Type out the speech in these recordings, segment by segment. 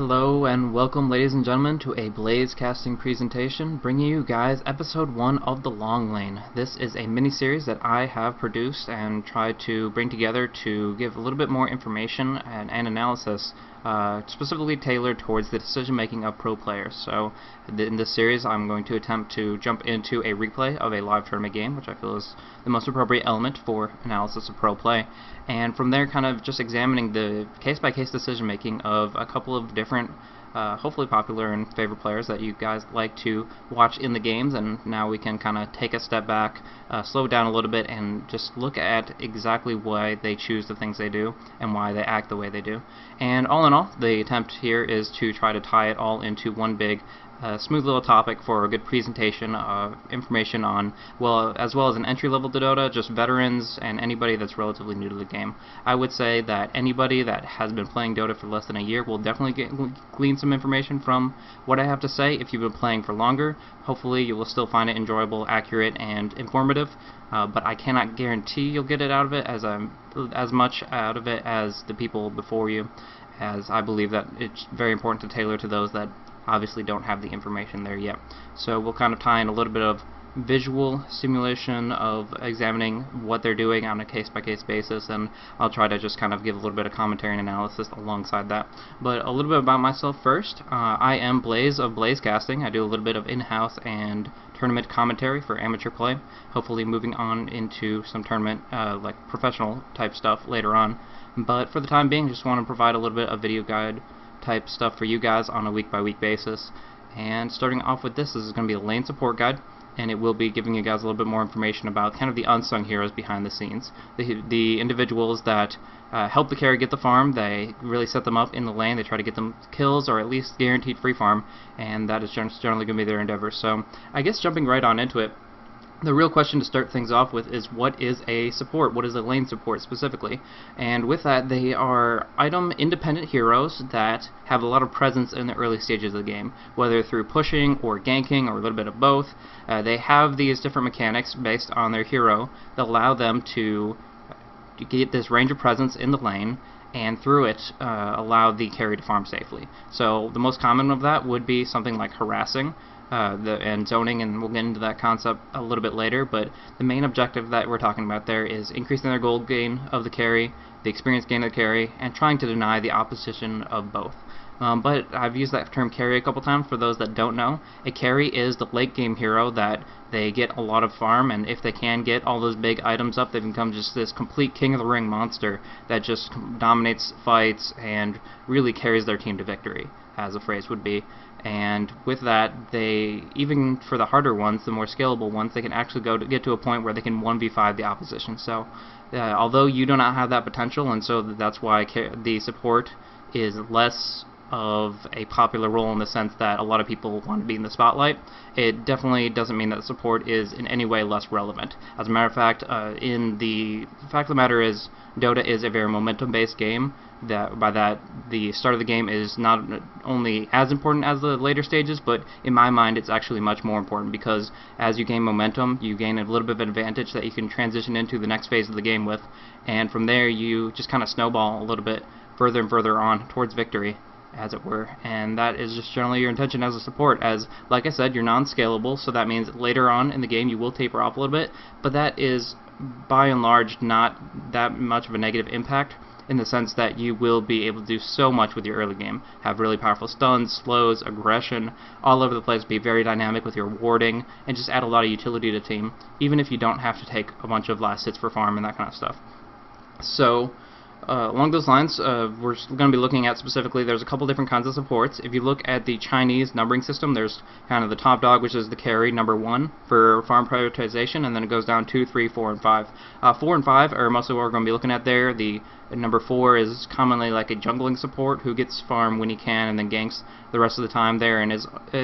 Hello and welcome, ladies and gentlemen, to a BlazeCasting presentation bringing you guys episode 1 of The Long Lane. This is a mini-series that I have produced and tried to bring together to give a little bit more information and analysis specifically tailored towards the decision-making of pro players. So in this series I'm going to attempt to jump into a replay of a live tournament game, which I feel is the most appropriate element for analysis of pro play, and from there kind of just examining the case-by-case decision-making of a couple of different hopefully popular and favorite players that you guys like to watch in the games. And now we can kind of take a step back, slow it down a little bit, and just look at exactly why they choose the things they do and why they act the way they do. And all in all, the attempt here is to try to tie it all into one big smooth little topic for a good presentation of information on, as well as an entry level to Dota, just veterans and anybody that's relatively new to the game. I would say that anybody that has been playing Dota for less than a year will definitely glean some information from what I have to say. If you've been playing for longer, hopefully you will still find it enjoyable, accurate, and informative. But I cannot guarantee you'll get it out of it as much out of it as the people before you, as I believe that it's very important to tailor to those that obviously don't have the information there yet. So we'll kind of tie in a little bit of visual simulation of examining what they're doing on a case-by-case basis, and I'll try to just kind of give a little bit of commentary and analysis alongside that. But a little bit about myself first. I am Blaze of BlazeCasting. I do a little bit of in-house and tournament commentary for amateur play, hopefully moving on into some tournament like professional type stuff later on. But for the time being, just want to provide a little bit of video guide type stuff for you guys on a week-by-week basis. And starting off with this is going to be a lane support guide, and it will be giving you guys a little bit more information about kind of the unsung heroes behind the scenes, the individuals that help the carry get the farm. They really set them up in the lane. They try to get them kills or at least guaranteed free farm, and that is generally going to be their endeavor. So I guess jumping right on into it, the real question to start things off with is, what is a support? What is a lane support specifically? And with that, they are item-independent heroes that have a lot of presence in the early stages of the game, whether through pushing or ganking or a little bit of both. They have these different mechanics based on their hero that allow them to get this range of presence in the lane, and through it allow the carry to farm safely. So the most common of that would be something like harassing and zoning, and we'll get into that concept a little bit later, but the main objective that we're talking about there is increasing their gold gain of the carry, the experience gain of the carry, and trying to deny the opposition of both. But I've used that term carry a couple times for those that don't know. A carry is the late game hero that they get a lot of farm, and if they can get all those big items up, they become just this complete king of the ring monster that just dominates fights and really carries their team to victory, as the phrase would be. And with that, they, even for the harder ones, the more scalable ones, they can actually get to a point where they can 1v5 the opposition. So although you do not have that potential, and so that's why the support is less of a popular role in the sense that a lot of people want to be in the spotlight, it definitely doesn't mean that support is in any way less relevant. As a matter of fact, the fact of the matter is, Dota is a very momentum-based game. The start of the game is not only as important as the later stages, but in my mind it's actually much more important, because as you gain momentum, you gain a little bit of advantage that you can transition into the next phase of the game with, and from there you just kind of snowball a little bit further and further on towards victory, as it were. And that is just generally your intention as a support, as, like I said, you're non-scalable, so that means later on in the game you will taper off a little bit, but that is by and large not that much of a negative impact, in the sense that you will be able to do so much with your early game. Have really powerful stuns, slows, aggression, all over the place, be very dynamic with your warding, and just add a lot of utility to the team, even if you don't have to take a bunch of last hits for farm and that kind of stuff. So along those lines, we're going to be looking at specifically, there's a couple different kinds of supports. If you look at the Chinese numbering system, there's kind of the top dog, which is the carry, number 1 for farm prioritization, and then it goes down 2, 3, 4, and 5. 4 and 5 are mostly what we're going to be looking at there. The number 4 is commonly like a jungling support who gets farm when he can and then ganks the rest of the time there, and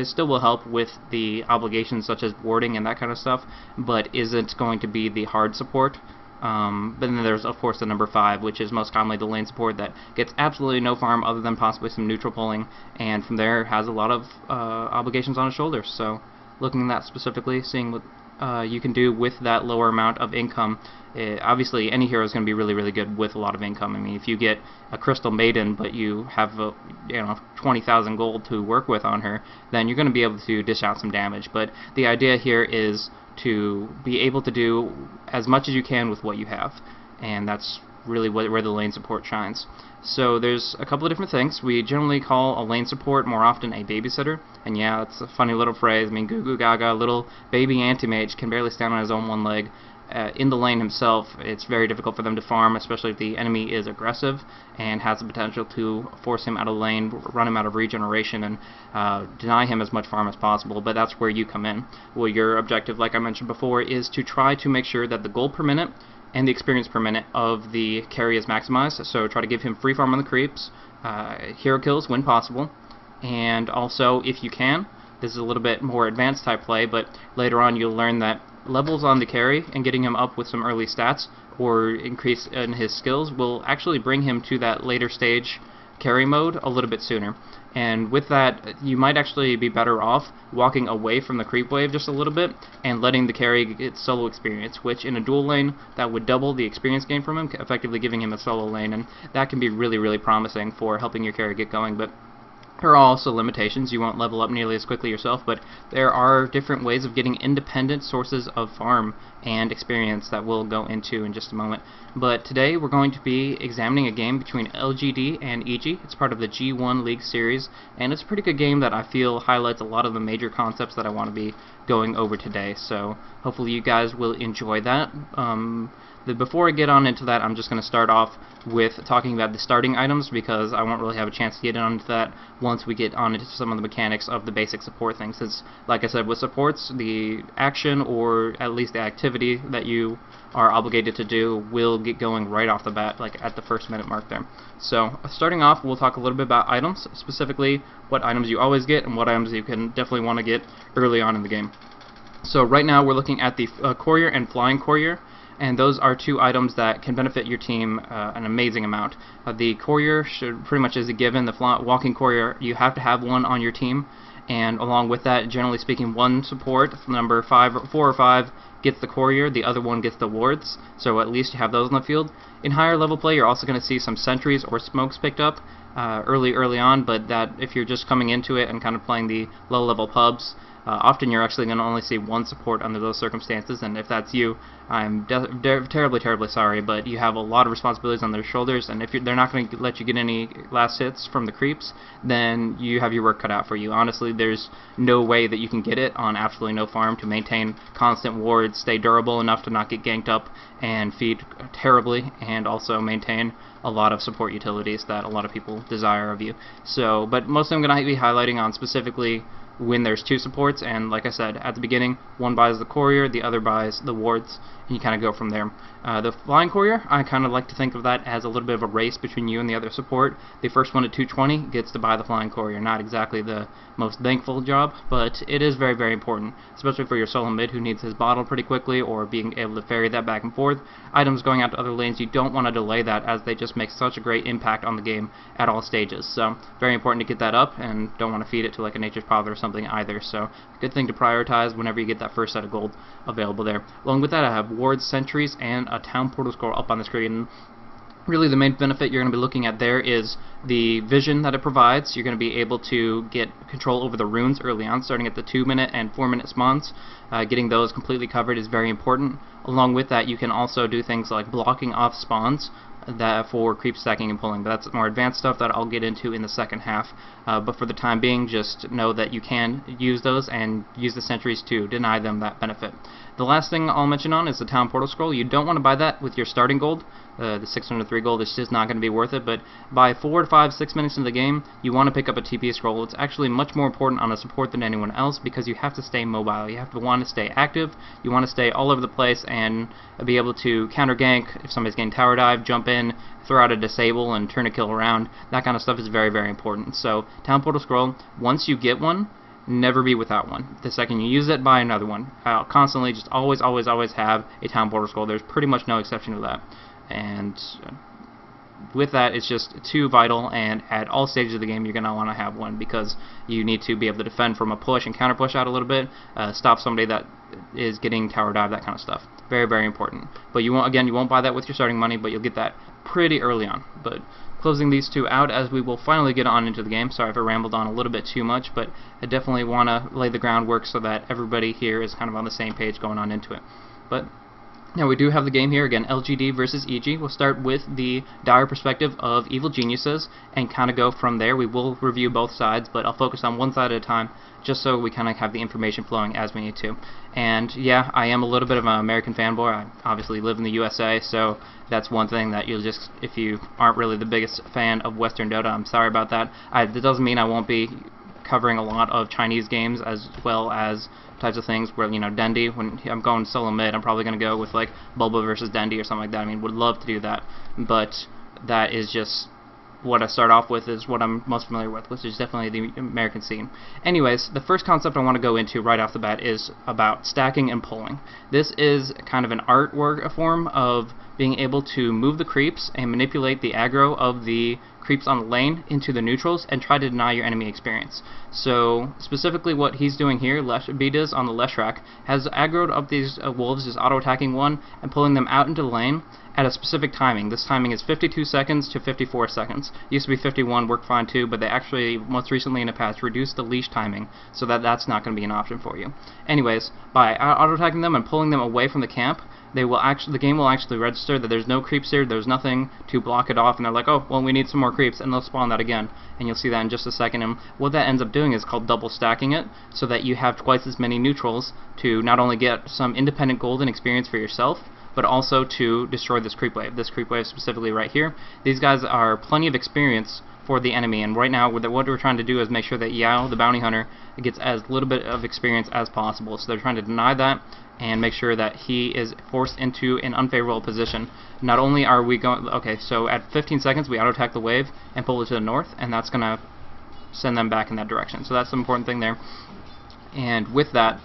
still will help with the obligations such as warding and that kind of stuff, but isn't going to be the hard support. But then there's of course the number 5, which is most commonly the lane support that gets absolutely no farm other than possibly some neutral pulling, and from there has a lot of obligations on his shoulders. So looking at that specifically, seeing what you can do with that lower amount of income. Obviously, any hero is going to be really, really good with a lot of income. I mean, if you get a Crystal Maiden, but you have 20,000 gold to work with on her, then you're going to be able to dish out some damage. But the idea here is to be able to do as much as you can with what you have, and that's really where the lane support shines. So there's a couple of different things. We generally call a lane support more often a babysitter, and yeah, it's a funny little phrase. I mean, goo goo gaga, little baby anti-mage can barely stand on his own one leg. In the lane himself, it's very difficult for them to farm, especially if the enemy is aggressive and has the potential to force him out of lane, run him out of regeneration, and deny him as much farm as possible. But that's where you come in. Well, your objective, like I mentioned before, is to try to make sure that the gold per minute and the experience per minute of the carry is maximized. So try to give him free farm on the creeps, hero kills when possible, and also, if you can, this is a little bit more advanced type play, but later on you'll learn that levels on the carry and getting him up with some early stats or increase in his skills will actually bring him to that later stage carry mode a little bit sooner. And with that, you might actually be better off walking away from the creep wave just a little bit and letting the carry get solo experience, which in a dual lane, that would double the experience gain from him, effectively giving him a solo lane, and that can be really, really promising for helping your carry get going. But there are also limitations. You won't level up nearly as quickly yourself, but there are different ways of getting independent sources of farm and experience that we'll go into in just a moment. But today we're going to be examining a game between LGD and EG. It's part of the G1 League series, and it's a pretty good game that I feel highlights a lot of the major concepts that I want to be going over today. So hopefully you guys will enjoy that. Before I get on into that, I'm just going to start off with talking about the starting items, because I won't really have a chance to get into that once we get on into some of the mechanics of the basic support things. Since, like I said, with supports, the action, or at least the activity that you are obligated to do, will get going right off the bat, like at the first minute mark there. So, starting off, we'll talk a little bit about items, specifically what items you always get and what items you can definitely want to get early on in the game. So right now we're looking at the Courier and Flying Courier, and those are two items that can benefit your team an amazing amount. The Courier should pretty much is a given. The Walking Courier, you have to have one on your team, and along with that, generally speaking, one support, number 4 or 5, gets the Courier, the other one gets the wards, so at least you have those on the field. In higher level play, you're also going to see some sentries or smokes picked up early on, but that if you're just coming into it and kind of playing the low level pubs, often you're actually going to only see one support under those circumstances, and if that's you, I'm terribly sorry, but you have a lot of responsibilities on their shoulders, and if they're not going to let you get any last hits from the creeps, then you have your work cut out for you. Honestly, there's no way that you can get it on absolutely no farm to maintain constant wards, stay durable enough to not get ganked up, and feed terribly, and also maintain a lot of support utilities that a lot of people desire of you. So, but mostly I'm going to be highlighting on specifically when there's two supports, and like I said at the beginning, one buys the Courier, the other buys the wards, and you kind of go from there. The Flying Courier, I kind of like to think of that as a little bit of a race between you and the other support. The first one at 220 gets to buy the Flying Courier. Not exactly the most thankful job, but it is very, very important, especially for your solo mid who needs his bottle pretty quickly, or being able to ferry that back and forth. Items going out to other lanes, you don't want to delay that, as they just make such a great impact on the game at all stages. So very important to get that up, and don't want to feed it to like a Nature's Prophet or something either. So good thing to prioritize whenever you get that first set of gold available there. Along with that, I have wards, sentries, and a town portal scroll up on the screen. Really, the main benefit you're going to be looking at there is the vision that it provides. You're going to be able to get control over the runes early on, starting at the 2-minute and 4-minute spawns. Getting those completely covered is very important. Along with that, you can also do things like blocking off spawns that for creep stacking and pulling, but that's more advanced stuff that I'll get into in the second half. But for the time being, just know that you can use those and use the sentries to deny them that benefit. The last thing I'll mention on is the town portal scroll. You don't want to buy that with your starting gold. The 603 gold is just not going to be worth it, but by 4 to 5, 6 minutes into the game, you want to pick up a TP scroll. It's actually much more important on a support than anyone else, because you have to stay mobile. You have to want to stay active, you want to stay all over the place, and be able to counter gank if somebody's getting tower dive, jump in, throw out a disable, and turn a kill around. That kind of stuff is very, very important. So, town portal scroll, once you get one, never be without one. The second you use it, buy another one. I'll constantly just always have a town portal scroll. There's pretty much no exception to that. And with that, it's just too vital, and at all stages of the game you're going to want to have one, because you need to be able to defend from a push and counter push out a little bit, stop somebody that is getting tower dive, that kind of stuff. Very, very important. But you won't buy that with your starting money, but you'll get that pretty early on. But closing these two out as we will finally get on into the game. Sorry if I rambled on a little bit too much, but I definitely want to lay the groundwork so that everybody here is kind of on the same page going on into it. But now we do have the game here, again, LGD versus EG. We'll start with the dire perspective of Evil Geniuses and kind of go from there. We will review both sides, but I'll focus on one side at a time just so we kind of have the information flowing as we need to. And yeah, I am a little bit of an American fanboy. I obviously live in the USA, so that's one thing that you'll just, if you aren't really the biggest fan of Western Dota, I'm sorry about that. That doesn't mean I won't be covering a lot of Chinese games as well as types of things where, you know, Dendi, when I'm going solo mid, I'm probably going to go with like Bulba versus Dendi or something like that. I mean, would love to do that, but that is just what I start off with, is what I'm most familiar with, which is definitely the American scene. Anyways, the first concept I want to go into right off the bat is about stacking and pulling. This is kind of an artwork form of being able to move the creeps and manipulate the aggro of the creeps on the lane into the neutrals and try to deny your enemy experience. So specifically what he's doing here, BDiz on the Leshrac, has aggroed up these wolves, just auto-attacking one and pulling them out into the lane at a specific timing. This timing is 52 seconds to 54 seconds. It used to be 51, worked fine too, but they actually, most recently in the past, reduced the leash timing so that that's not going to be an option for you. Anyways, by auto-attacking them and pulling them away from the camp, the game will actually register that there's no creeps here, there's nothing to block it off, and they're like, oh, well, we need some more creeps, and they'll spawn that again, and you'll see that in just a second. And what that ends up doing is called double stacking it, so that you have twice as many neutrals to not only get some independent golden experience for yourself, but also to destroy this creep wave. This creep wave specifically right here. These guys are plenty of experience for the enemy, and right now what we're trying to do is make sure that Yao, the bounty hunter, gets as little bit of experience as possible. So they're trying to deny that and make sure that he is forced into an unfavorable position. Not only are we going, okay, so at 15 seconds we auto-attack the wave and pull it to the north, and that's going to send them back in that direction. So that's the important thing there. And with that,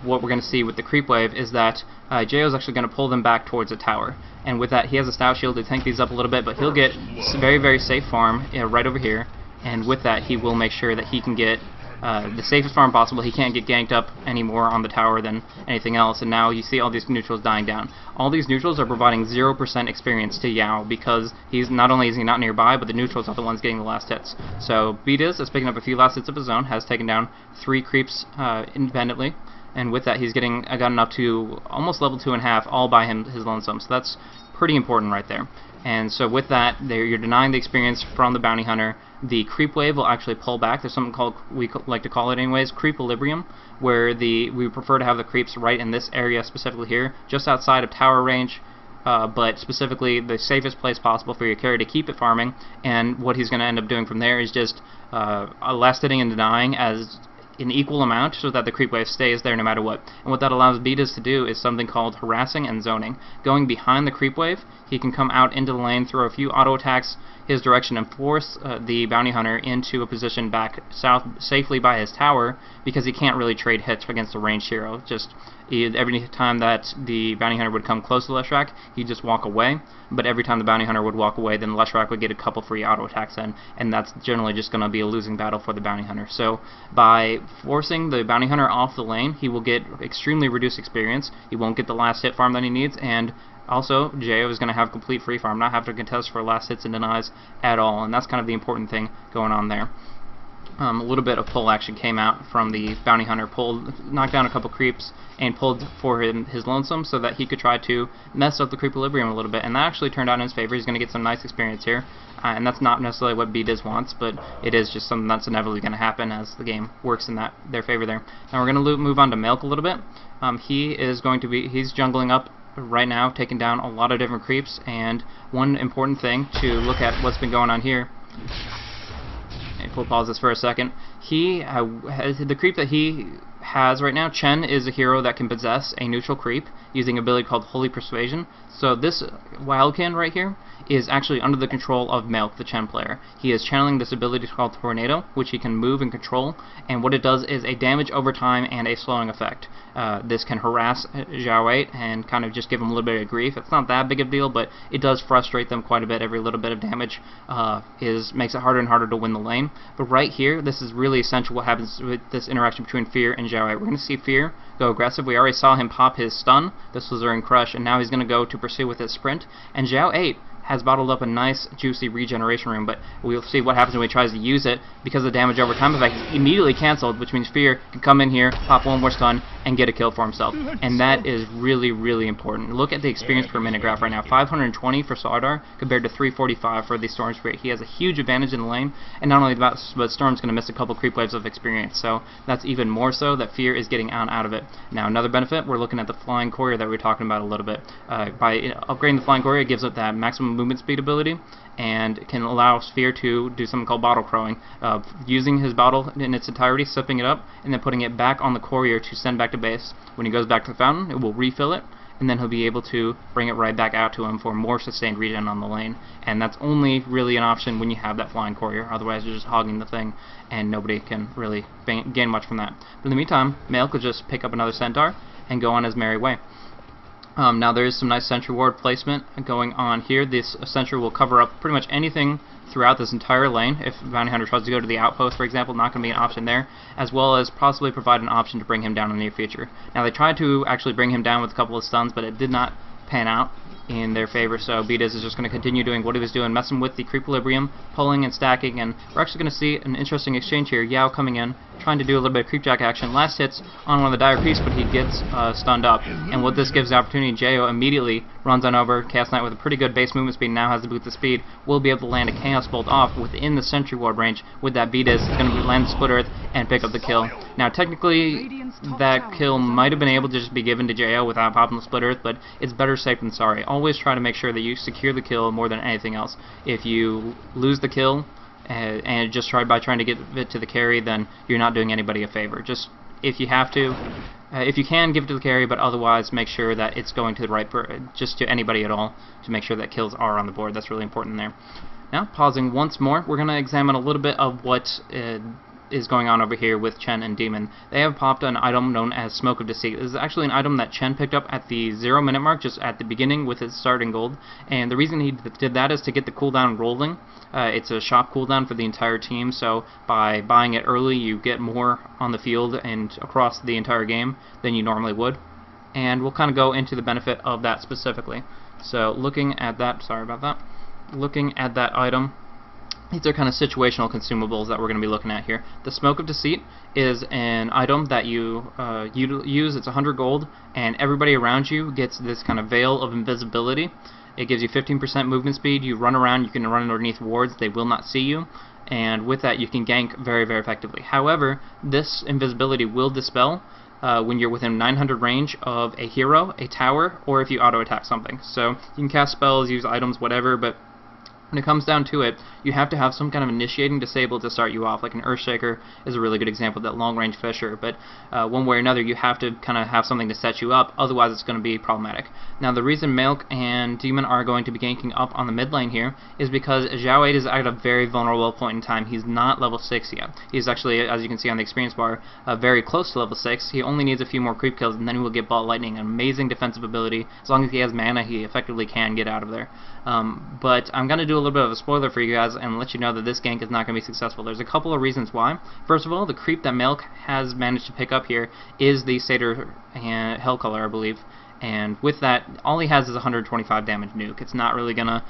what we're going to see with the creep wave is that Jo is actually going to pull them back towards the tower. And with that, he has a stout shield to tank these up a little bit, but he'll get very, very safe farm right over here. And with that, he will make sure that he can get the safest farm possible. He can't get ganked up any more on the tower than anything else, and now you see all these neutrals dying down. All these neutrals are providing 0% experience to Yao, because he's not only is he not nearby, but the neutrals are the ones getting the last hits. So BDiz is picking up a few last hits of his own, has taken down 3 creeps independently, and with that he's gotten up to almost level 2.5 all by his lonesome. So that's pretty important right there. And so with that, you're denying the experience from the bounty hunter. The creep wave will actually pull back. There's something called, we like to call it anyways, creep-equilibrium, where we prefer to have the creeps right in this area specifically here, just outside of tower range, but specifically the safest place possible for your carry to keep it farming. And what he's going to end up doing from there is just last hitting and denying as an equal amount, so that the creep wave stays there no matter what. And what that allows BDiz to do is something called harassing and zoning. Going behind the creep wave, he can come out into the lane, throw a few auto attacks his direction, and force the bounty hunter into a position back south safely by his tower, because he can't really trade hits against a ranged hero. Just every time that the bounty hunter would come close to Leshrac, he'd just walk away, but every time the bounty hunter would walk away, then Leshrac would get a couple free auto attacks in, and that's generally just going to be a losing battle for the bounty hunter. So by forcing the bounty hunter off the lane, he will get extremely reduced experience, he won't get the last hit farm that he needs, and also Jo is going to have complete free farm, not have to contest for last hits and denies at all, and that's kind of the important thing going on there. A little bit of pull action came out from the bounty hunter, knocked down a couple creeps and pulled for his lonesome so that he could try to mess up the creep-equilibrium a little bit, and that actually turned out in his favor. He's going to get some nice experience here, and that's not necessarily what BDiz wants, but it is just something that's inevitably going to happen as the game works in their favor there. Now we're going to move on to Milk a little bit. He's jungling up right now, taking down a lot of different creeps, and one important thing to look at what's been going on here. We'll pause this for a second. The creep that he has right now, Chen is a hero that can possess a neutral creep using an ability called Holy Persuasion. So this Wildkin right here is actually under the control of Milk, the Chen player. He is channeling this ability called Tornado, which he can move and control, and what it does is a damage over time and a slowing effect. This can harass Xiao 8 and kind of just give him a little bit of grief. It's not that big of a deal, but it does frustrate them quite a bit. Every little bit of damage makes it harder and harder to win the lane. But right here, this is really essential what happens with this interaction between Fear and Xiao 8. We're going to see Fear go aggressive. We already saw him pop his stun. This was during Crush, and now he's going to go to pursue with his sprint. And Xiao 8 has bottled up a nice juicy regeneration room, but we'll see what happens when he tries to use it, because the damage over time effect is immediately cancelled, which means Fear can come in here, pop one more stun, and get a kill for himself. And that is really, really important. Look at the experience per minute graph right now. 520 for Sardar compared to 345 for the Storm Spirit. He has a huge advantage in the lane, and not only that, but Storm's going to miss a couple creep waves of experience, so that's even more so that Fear is getting out of it. Now another benefit, we're looking at the Flying Courier that we were talking about a little bit. By upgrading the Flying Courier, it gives it that maximum movement speed ability, and can allow Sphere to do something called bottle crowing, using his bottle in its entirety, sipping it up, and then putting it back on the courier to send back to base. When he goes back to the fountain, it will refill it, and then he'll be able to bring it right back out to him for more sustained regen on the lane. And that's only really an option when you have that flying courier, otherwise you're just hogging the thing, and nobody can really gain much from that. But in the meantime, Milk will just pick up another Centaur and go on his merry way. Now there is some nice sentry ward placement going on here. This sentry will cover up pretty much anything throughout this entire lane. If Bounty Hunter tries to go to the outpost, for example, not going to be an option there, as well as possibly provide an option to bring him down in the near future. Now they tried to actually bring him down with a couple of stuns, but it did not pan out in their favor, so Betas is just going to continue doing what he was doing, messing with the Creequilibrium, pulling and stacking, and we're actually going to see an interesting exchange here. Yao coming in, trying to do a little bit of creepjack action. Last hits on one of the Dire Priests, but he gets stunned up, and what this gives the opportunity, Jo immediately runs on over. Chaos Knight with a pretty good base movement speed, now has the boost of speed, will be able to land a Chaos Bolt off within the Sentry Ward range with that Betas. It's going to land the Split Earth and pick up the kill. Now technically that kill might have been able to just be given to Jo without popping the Split Earth, but it's better safe than sorry. Always try to make sure that you secure the kill more than anything else. If you lose the kill and just trying to get it to the carry, then you're not doing anybody a favor. Just if you have to, if you can, give it to the carry, but otherwise make sure that it's going to the right, just to anybody at all, to make sure that kills are on the board. That's really important there. Now, pausing once more, we're going to examine a little bit of what is going on over here with Chen and Demon. They have popped an item known as Smoke of Deceit. This is actually an item that Chen picked up at the 0 minute mark, just at the beginning with his starting gold, and the reason he did that is to get the cooldown rolling. It's a shop cooldown for the entire team, so by buying it early you get more on the field and across the entire game than you normally would, and we'll kind of go into the benefit of that specifically. So looking at that, looking at that item, these are kind of situational consumables that we're going to be looking at here. The Smoke of Deceit is an item that you use. It's 100 gold, and everybody around you gets this kind of veil of invisibility. It gives you 15% movement speed. You run around, you can run underneath wards, they will not see you, and with that you can gank very, very effectively. However, this invisibility will dispel when you're within 900 range of a hero, a tower, or if you auto-attack something. So you can cast spells, use items, whatever, but when it comes down to it, you have to have some kind of initiating disable to start you off. Like an Earthshaker is a really good example of that long-range Fisher, but one way or another you have to kind of have something to set you up, otherwise it's going to be problematic. Now the reason Milk and Demon are going to be ganking up on the mid lane here is because Xiao 8 is at a very vulnerable point in time. He's not level 6 yet. He's actually, as you can see on the experience bar, very close to level 6. He only needs a few more creep kills and then he will get Ball Lightning, an amazing defensive ability. As long as he has mana, he effectively can get out of there. But I'm going to do a little bit of a spoiler for you guys and let you know that this gank is not going to be successful. There's a couple of reasons why. First of all, the creep that Milk has managed to pick up here is the Satyr and Hellcolor, I believe. And with that, all he has is 125 damage nuke. It's not really going to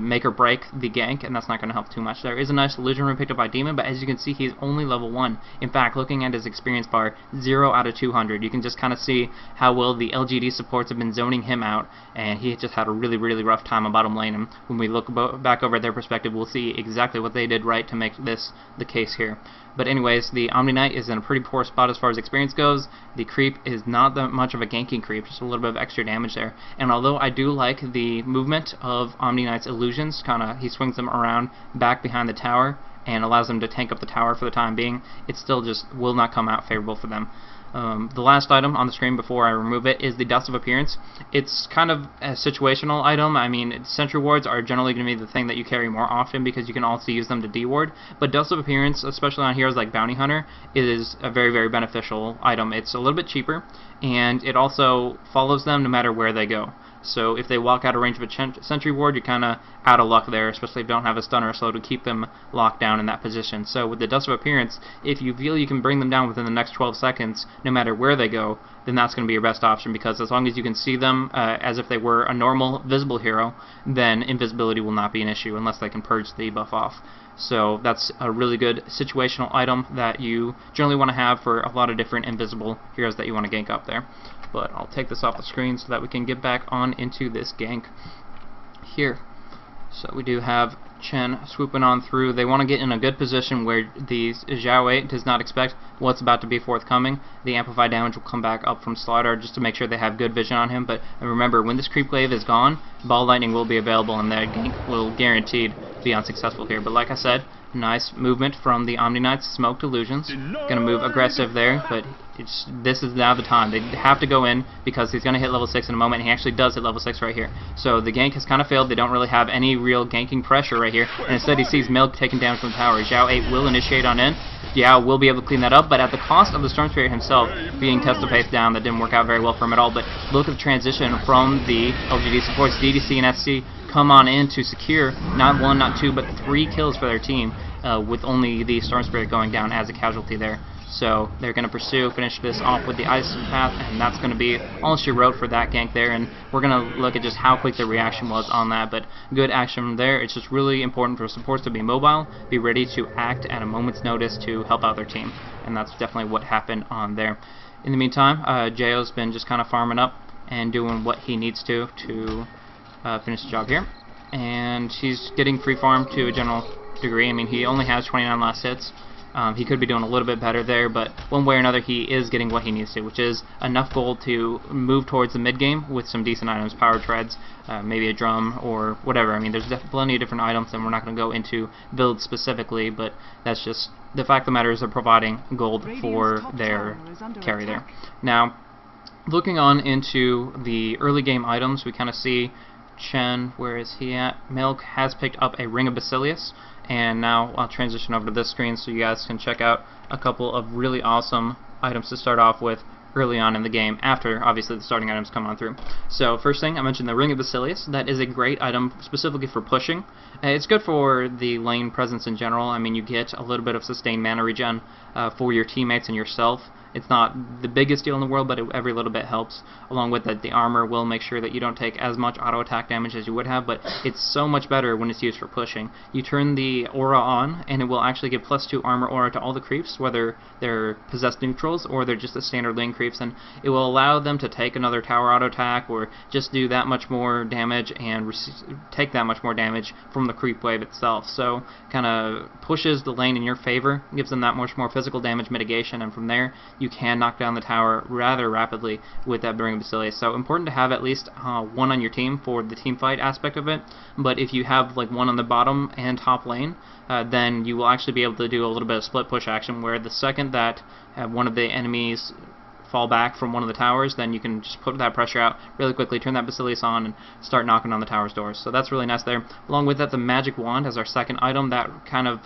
make or break the gank, and that's not going to help too much. There is a nice illusion rune picked up by Demon, but as you can see, he's only level 1. In fact, looking at his experience bar, 0 out of 200. You can just kind of see how well the LGD supports have been zoning him out, and he just had a really, really rough time on bottom lane. And when we look back over at their perspective, we'll see exactly what they did right to make this the case here. But anyways, the Omni Knight is in a pretty poor spot as far as experience goes. The creep is not that much of a ganking creep, just a little bit of extra damage there. And although I do like the movement of Omni Knight's illusions, he swings them around back behind the tower and allows them to tank up the tower for the time being, it still just will not come out favorable for them. The last item on the screen before I remove it is the Dust of Appearance. It's kind of a situational item. I mean, sentry wards are generally going to be the thing that you carry more often because you can also use them to deward, but Dust of Appearance, especially on heroes like Bounty Hunter, is a very, very beneficial item. It's a little bit cheaper, and it also follows them no matter where they go. So if they walk out of range of a sentry ward, you're kind of out of luck there, especially if you don't have a stun or a slow to keep them locked down in that position. So with the Dust of Appearance, if you feel you can bring them down within the next 12 seconds, no matter where they go, then that's going to be your best option, because as long as you can see them as if they were a normal visible hero, then invisibility will not be an issue unless they can purge the buff off. So that's a really good situational item that you generally want to have for a lot of different invisible heroes that you want to gank up there. But I'll take this off the screen so that we can get back on into this gank here. So we do have Chen swooping on through. They want to get in a good position where the Xiao 8 does not expect what's about to be forthcoming. The amplified damage will come back up from Slaughter just to make sure they have good vision on him. But remember, when this creep wave is gone, Ball Lightning will be available and their gank will guaranteed be unsuccessful here. But like I said, nice movement from the Omni Knight's Smoked Illusions. Gonna move aggressive there, but this is now the time. They have to go in because he's gonna hit level 6 in a moment, and he actually does hit level 6 right here. So the gank has kind of failed. They don't really have any real ganking pressure right here, and instead he sees Milk taking damage from the tower. Xiao 8 will initiate on in. Yao will be able to clean that up, but at the cost of the Storm Spirit himself being Testo Pace down. That didn't work out very well for him at all. But look at the transition from the LGD supports. DDC and SC come on in to secure not 1, not 2, but 3 kills for their team, with only the Storm Spirit going down as a casualty there. So they're going to pursue, finish this off with the Ice Path, and that's going to be all she wrote for that gank there. And we're going to look at just how quick the reaction was on that, but good action there. It's just really important for supports to be mobile, be ready to act at a moment's notice to help out their team, and that's definitely what happened on there. In the meantime, Jayo's been just kind of farming up and doing what he needs to finish the job here, and he's getting free farm to a general degree. I mean, he only has 29 last hits. He could be doing a little bit better there, but one way or another he is getting what he needs to, which is enough gold to move towards the mid game with some decent items, power treads, maybe a drum or whatever. I mean, there's plenty of different items, and we're not going to go into builds specifically, but that's just the fact of the matter is they're providing gold for their carry there. Now, looking on into the early game items, we kind of see Chen, where is he at? Milk has picked up a Ring of Basilius, and now I'll transition over to this screen so you guys can check out a couple of really awesome items to start off with early on in the game, after obviously the starting items come on through. So first thing, I mentioned the Ring of Basilius. That is a great item specifically for pushing. It's good for the lane presence in general. I mean, you get a little bit of sustained mana regen for your teammates and yourself. It's not the biggest deal in the world, but every little bit helps. Along with that, the armor will make sure that you don't take as much auto attack damage as you would have, but it's so much better when it's used for pushing. You turn the aura on, and it will actually give +2 armor aura to all the creeps, whether they're possessed neutrals or they're just the standard lane creeps, and it will allow them to take another tower auto attack or just do that much more damage and take that much more damage from the creep wave itself. So kind of pushes the lane in your favor, gives them that much more physical damage mitigation, and from there you can knock down the tower rather rapidly with that Ring of Basilius. So important to have at least one on your team for the team fight aspect of it, but if you have like one on the bottom and top lane, then you will actually be able to do a little bit of split push action, where the second that one of the enemies fall back from one of the towers, then you can just put that pressure out really quickly, turn that Basilius on, and start knocking on the tower's doors. So that's really nice there. Along with that, the Magic Wand as our second item, that kind of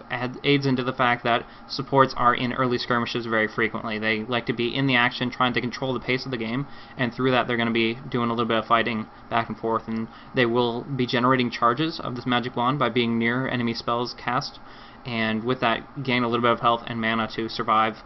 aids into the fact that supports are in early skirmishes very frequently. They like to be in the action, trying to control the pace of the game, and through that they're going to be doing a little bit of fighting back and forth, and they will be generating charges of this Magic Wand by being near enemy spells cast, and with that gain a little bit of health and mana to survive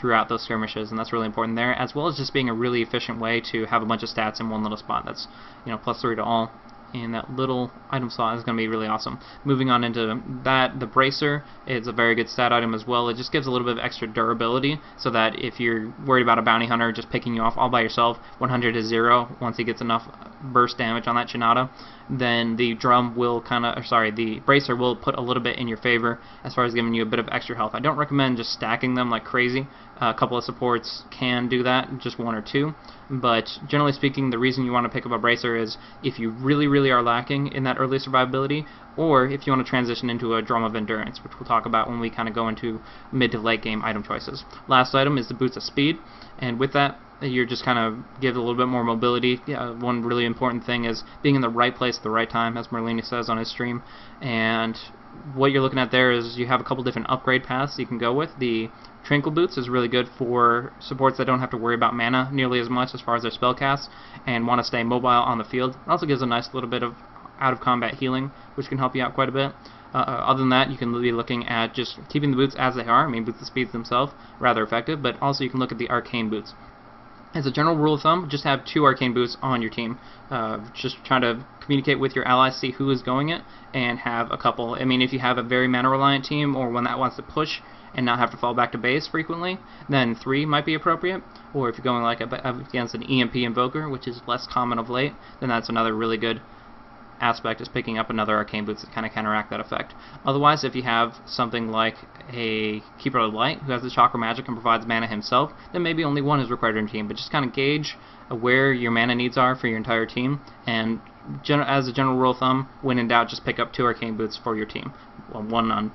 throughout those skirmishes, and that's really important there, as well as just being a really efficient way to have a bunch of stats in one little spot. That's, you know, +3 to all, and that little item slot is going to be really awesome. Moving on into that, the Bracer is a very good stat item as well. It just gives a little bit of extra durability, so that if you're worried about a bounty hunter just picking you off all by yourself, 100 to 0, once he gets enough burst damage on that Chinata, then the drum will the Bracer will put a little bit in your favor as far as giving you a bit of extra health. I don't recommend just stacking them like crazy. A couple of supports can do that, just 1 or 2, but generally speaking, the reason you want to pick up a Bracer is if you really really are lacking in that early survivability, or if you want to transition into a Drum of Endurance, which we'll talk about when we kind of go into mid to late game item choices. Last item is the Boots of Speed, and with that, you're just kind of give a little bit more mobility. One really important thing is being in the right place at the right time, as Merlini says on his stream. And what you're looking at there is you have a couple different upgrade paths you can go with. The Tranquil Boots is really good for supports that don't have to worry about mana nearly as much as far as their spell casts and want to stay mobile on the field. It also gives a nice little bit of out-of-combat healing, which can help you out quite a bit. Other than that, you can be looking at just keeping the boots as they are. I mean, Boots of Speed themselves, rather effective, but also you can look at the Arcane Boots. As a general rule of thumb, just have 2 Arcane Boots on your team. Just trying to communicate with your allies, see who is going it, and have a couple. I mean, if you have a very mana-reliant team or one that wants to push and not have to fall back to base frequently, then 3 might be appropriate. Or if you're going like against an EMP Invoker, which is less common of late, then that's another really good aspect, is picking up another Arcane Boots to kind of counteract that effect. Otherwise, if you have something like a Keeper of the Light who has the Chakra Magic and provides mana himself, then maybe only 1 is required in your team, but just kind of gauge where your mana needs are for your entire team, and as a general rule of thumb, when in doubt, just pick up 2 Arcane Boots for your team. Well, 1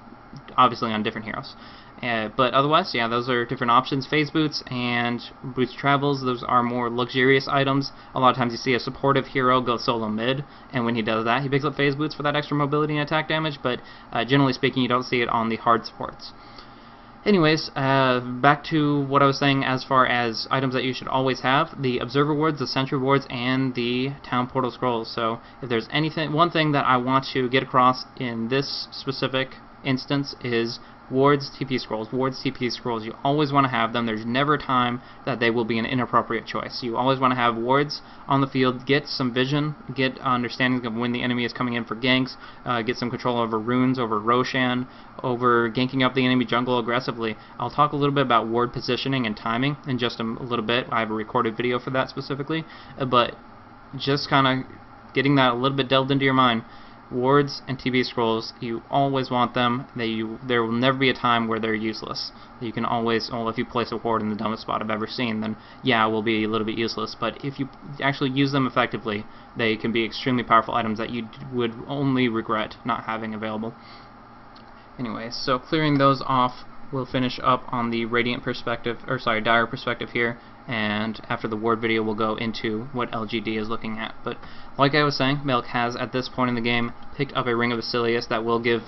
obviously on different heroes. But otherwise, yeah, those are different options. Phase Boots and Boots Travels, those are more luxurious items. A lot of times you see a supportive hero go solo mid, and when he does that, he picks up Phase Boots for that extra mobility and attack damage, but generally speaking, you don't see it on the hard supports. Anyways, back to what I was saying as far as items that you should always have: the Observer Wards, the Sentry Wards, and the Town Portal Scrolls. So if there's one thing that I want to get across in this specific instance is wards, TP scrolls. Wards, TP scrolls, you always want to have them. There's never a time that they will be an inappropriate choice. You always want to have wards on the field, get some vision, get understanding of when the enemy is coming in for ganks, get some control over runes, over Roshan, over ganking up the enemy jungle aggressively. I'll talk a little bit about ward positioning and timing in just a little bit. I have a recorded video for that specifically, but just kind of getting that a little bit delved into your mind. Wards and TP scrolls, you always want them. There will never be a time where they're useless. You can always, well, if you place a ward in the dumbest spot I've ever seen, then yeah, it will be a little bit useless. But if you actually use them effectively, they can be extremely powerful items that you would only regret not having available. Anyway, so clearing those off, we'll finish up on the Radiant perspective, or sorry, Dire perspective here, and after the ward video we'll go into what LGD is looking at. But like I was saying, Milk has at this point in the game picked up a Ring of Basilius that will give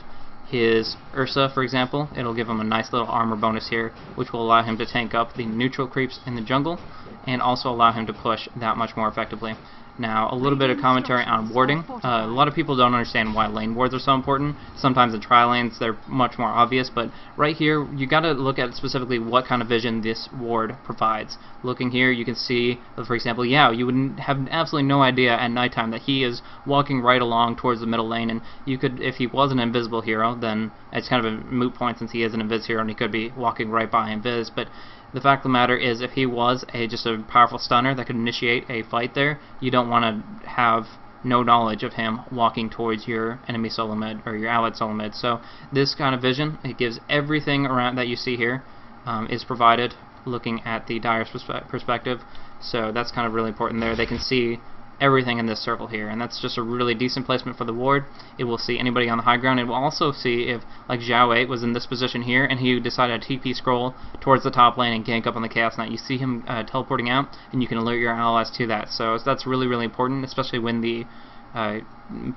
his Ursa, for example, it'll give him a nice little armor bonus here, which will allow him to tank up the neutral creeps in the jungle, and also allow him to push that much more effectively. Now, a little bit of commentary on warding. A lot of people don't understand why lane wards are so important. Sometimes in tri lanes they're much more obvious, but right here you got to look at specifically what kind of vision this ward provides. Looking here, you can see, for example, yeah, you would have absolutely no idea at nighttime that he is walking right along towards the middle lane, and you could, if he was an invisible hero, then it's kind of a moot point since he is an invis hero and he could be walking right by invis, but the fact of the matter is, if he was just a powerful stunner that could initiate a fight there, you don't want to have no knowledge of him walking towards your enemy solo mid or your allied solo mid. So this kind of vision, it gives everything around that you see here is provided looking at the Dire's perspective. So that's kind of really important there. They can see everything in this circle here, and that's just a really decent placement for the ward. It will see anybody on the high ground. It will also see if, like, Zhao 8 was in this position here and he decided to TP scroll towards the top lane and gank up on the Chaos Knight. You see him teleporting out, and you can alert your allies to that. So that's really, really important, especially when the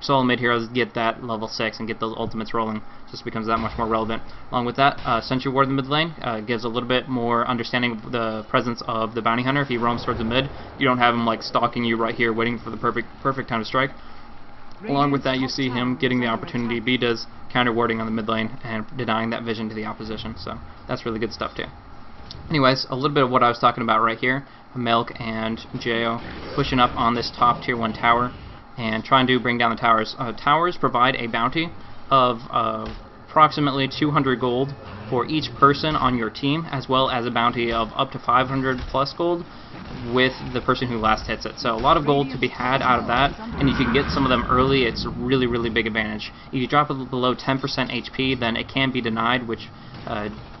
solo mid heroes get that level 6 and get those ultimates rolling. Just becomes that much more relevant. Along with that, Sentry Ward in the mid lane gives a little bit more understanding of the presence of the bounty hunter. If he roams towards the mid, you don't have him like stalking you right here waiting for the perfect time to strike. Along with that, you see him getting the opportunity. B does counter warding on the mid lane and denying that vision to the opposition, so that's really good stuff too. Anyways, a little bit of what I was talking about right here. Milk and Jo pushing up on this top tier 1 tower and trying to bring down the towers. Towers provide a bounty of approximately 200 gold for each person on your team, as well as a bounty of up to 500 plus gold with the person who last hits it. So a lot of gold to be had out of that, and if you can get some of them early, it's a really, really big advantage. If you drop it below 10% HP, then it can be denied, which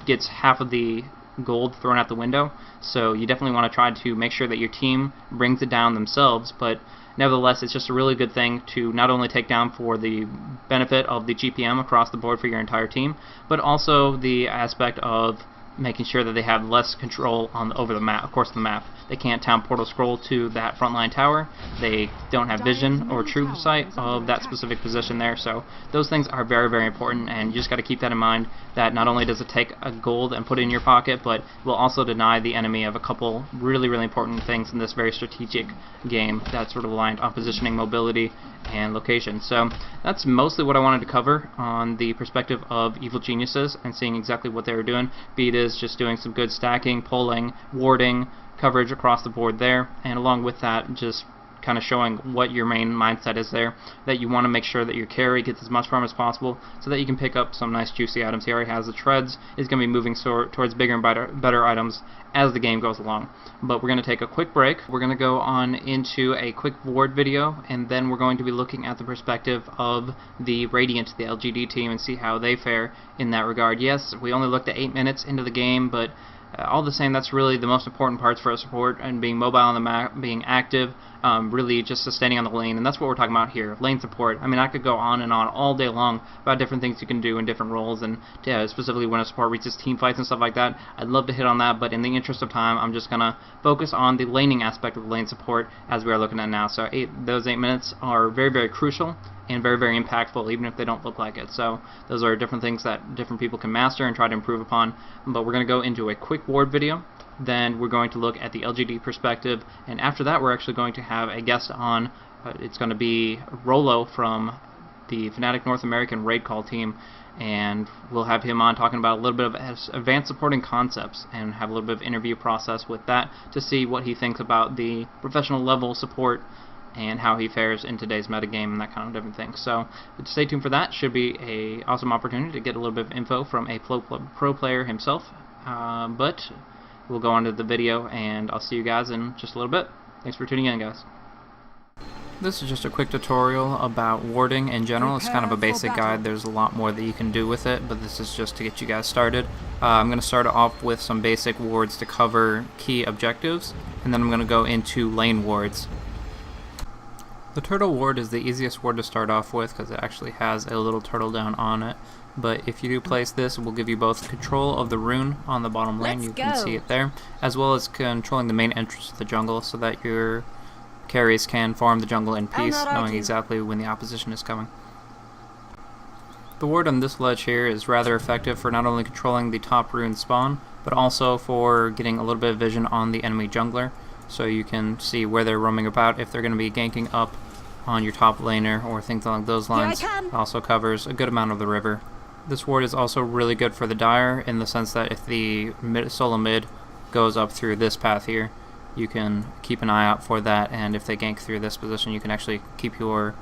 gets half of the gold thrown out the window. So you definitely want to try to make sure that your team brings it down themselves, but nevertheless, it's just a really good thing to not only take down for the benefit of the GPM across the board for your entire team, but also the aspect of making sure that they have less control over the map, of course the map. They can't town portal scroll to that frontline tower. They don't have vision or true sight of that specific position there, so those things are very, very important, and you just got to keep that in mind, that not only does it take a gold and put it in your pocket, but will also deny the enemy of a couple really, really important things in this very strategic game that's sort of reliant on positioning, mobility, and location. So that's mostly what I wanted to cover on the perspective of Evil Geniuses and seeing exactly what they were doing. Be it is just doing some good stacking, pulling, warding, coverage across the board there, and along with that, just kind of showing what your main mindset is there, that you want to make sure that your carry gets as much farm as possible so that you can pick up some nice juicy items. He already has the treads, is going to be moving towards bigger and better items as the game goes along. But we're going to take a quick break. We're going to go on into a quick ward video, and then we're going to be looking at the perspective of the Radiant, the LGD team, and see how they fare in that regard. Yes, we only looked at 8 minutes into the game, but all the same, that's really the most important parts for a support, and being mobile on the map, being active, really just sustaining on the lane, and that's what we're talking about here, lane support. I mean, I could go on and on all day long about different things you can do in different roles, and specifically when a support reaches team fights and stuff like that. I'd love to hit on that, but in the interest of time, I'm just going to focus on the laning aspect of lane support as we are looking at now. So those 8 minutes are very, very crucial and very, very impactful, even if they don't look like it. So those are different things that different people can master and try to improve upon. But we're going to go into a quick ward video. Then we're going to look at the LGD perspective, and after that we're actually going to have a guest on. It's going to be Rolo from the Fnatic North American Raid Call team, and we'll have him on talking about a little bit of advanced supporting concepts and have a little bit of interview process with that to see what he thinks about the professional level support and how he fares in today's metagame and that kind of different things. So stay tuned for that. Should be a awesome opportunity to get a little bit of info from a pro player himself. But we'll go on to the video, and I'll see you guys in just a little bit. Thanks for tuning in, guys. This is just a quick tutorial about warding in general. It's kind of a basic guide. There's a lot more that you can do with it, but this is just to get you guys started. I'm going to start off with some basic wards to cover key objectives, and then I'm going to go into lane wards. The turtle ward is the easiest ward to start off with because it actually has a little turtle down on it. But if you do place this, it will give you both control of the rune on the bottom lane, you can see it there, as well as controlling the main entrance to the jungle so that your carries can farm the jungle in peace, knowing exactly when the opposition is coming. The ward on this ledge here is rather effective for not only controlling the top rune spawn, but also for getting a little bit of vision on the enemy jungler, so you can see where they're roaming about, if they're going to be ganking up on your top laner or things along those lines. It also covers a good amount of the river. This ward is also really good for the Dire in the sense that if the solo mid goes up through this path here, you can keep an eye out for that, and if they gank through this position, you can actually keep your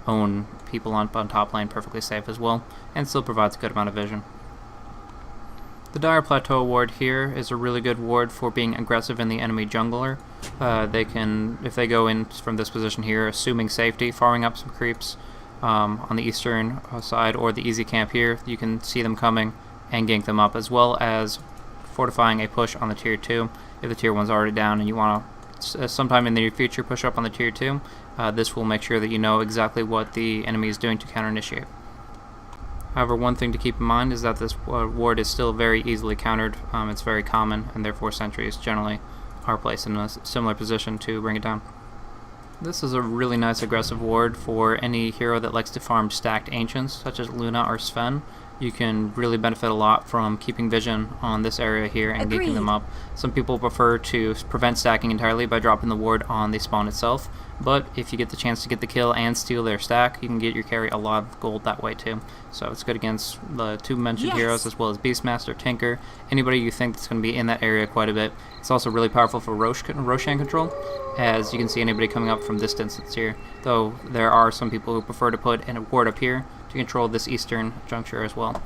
own people on top lane perfectly safe as well, and still provides a good amount of vision. The Dire Plateau ward here is a really good ward for being aggressive in the enemy jungler. They can, if they go in from this position here, assuming safety, farming up some creeps on the eastern side or the easy camp here, you can see them coming and gank them up, as well as fortifying a push on the tier 2 if the tier 1's already down and you want to sometime in the near future push up on the tier 2. This will make sure that you know exactly what the enemy is doing to counter-initiate. However, one thing to keep in mind is that this ward is still very easily countered. It's very common, and therefore sentries generally are placed in a similar position to bring it down. This is a really nice aggressive ward for any hero that likes to farm stacked ancients, such as Luna or Sven. You can really benefit a lot from keeping vision on this area here and ganking them up. Some people prefer to prevent stacking entirely by dropping the ward on the spawn itself, but if you get the chance to get the kill and steal their stack, you can get your carry a lot of gold that way too. So it's good against the two mentioned heroes, as well as Beastmaster, Tinker, anybody you think that's going to be in that area quite a bit. It's also really powerful for Roshan control, as you can see anybody coming up from this distance here, though there are some people who prefer to put in a ward up here to control this eastern juncture as well.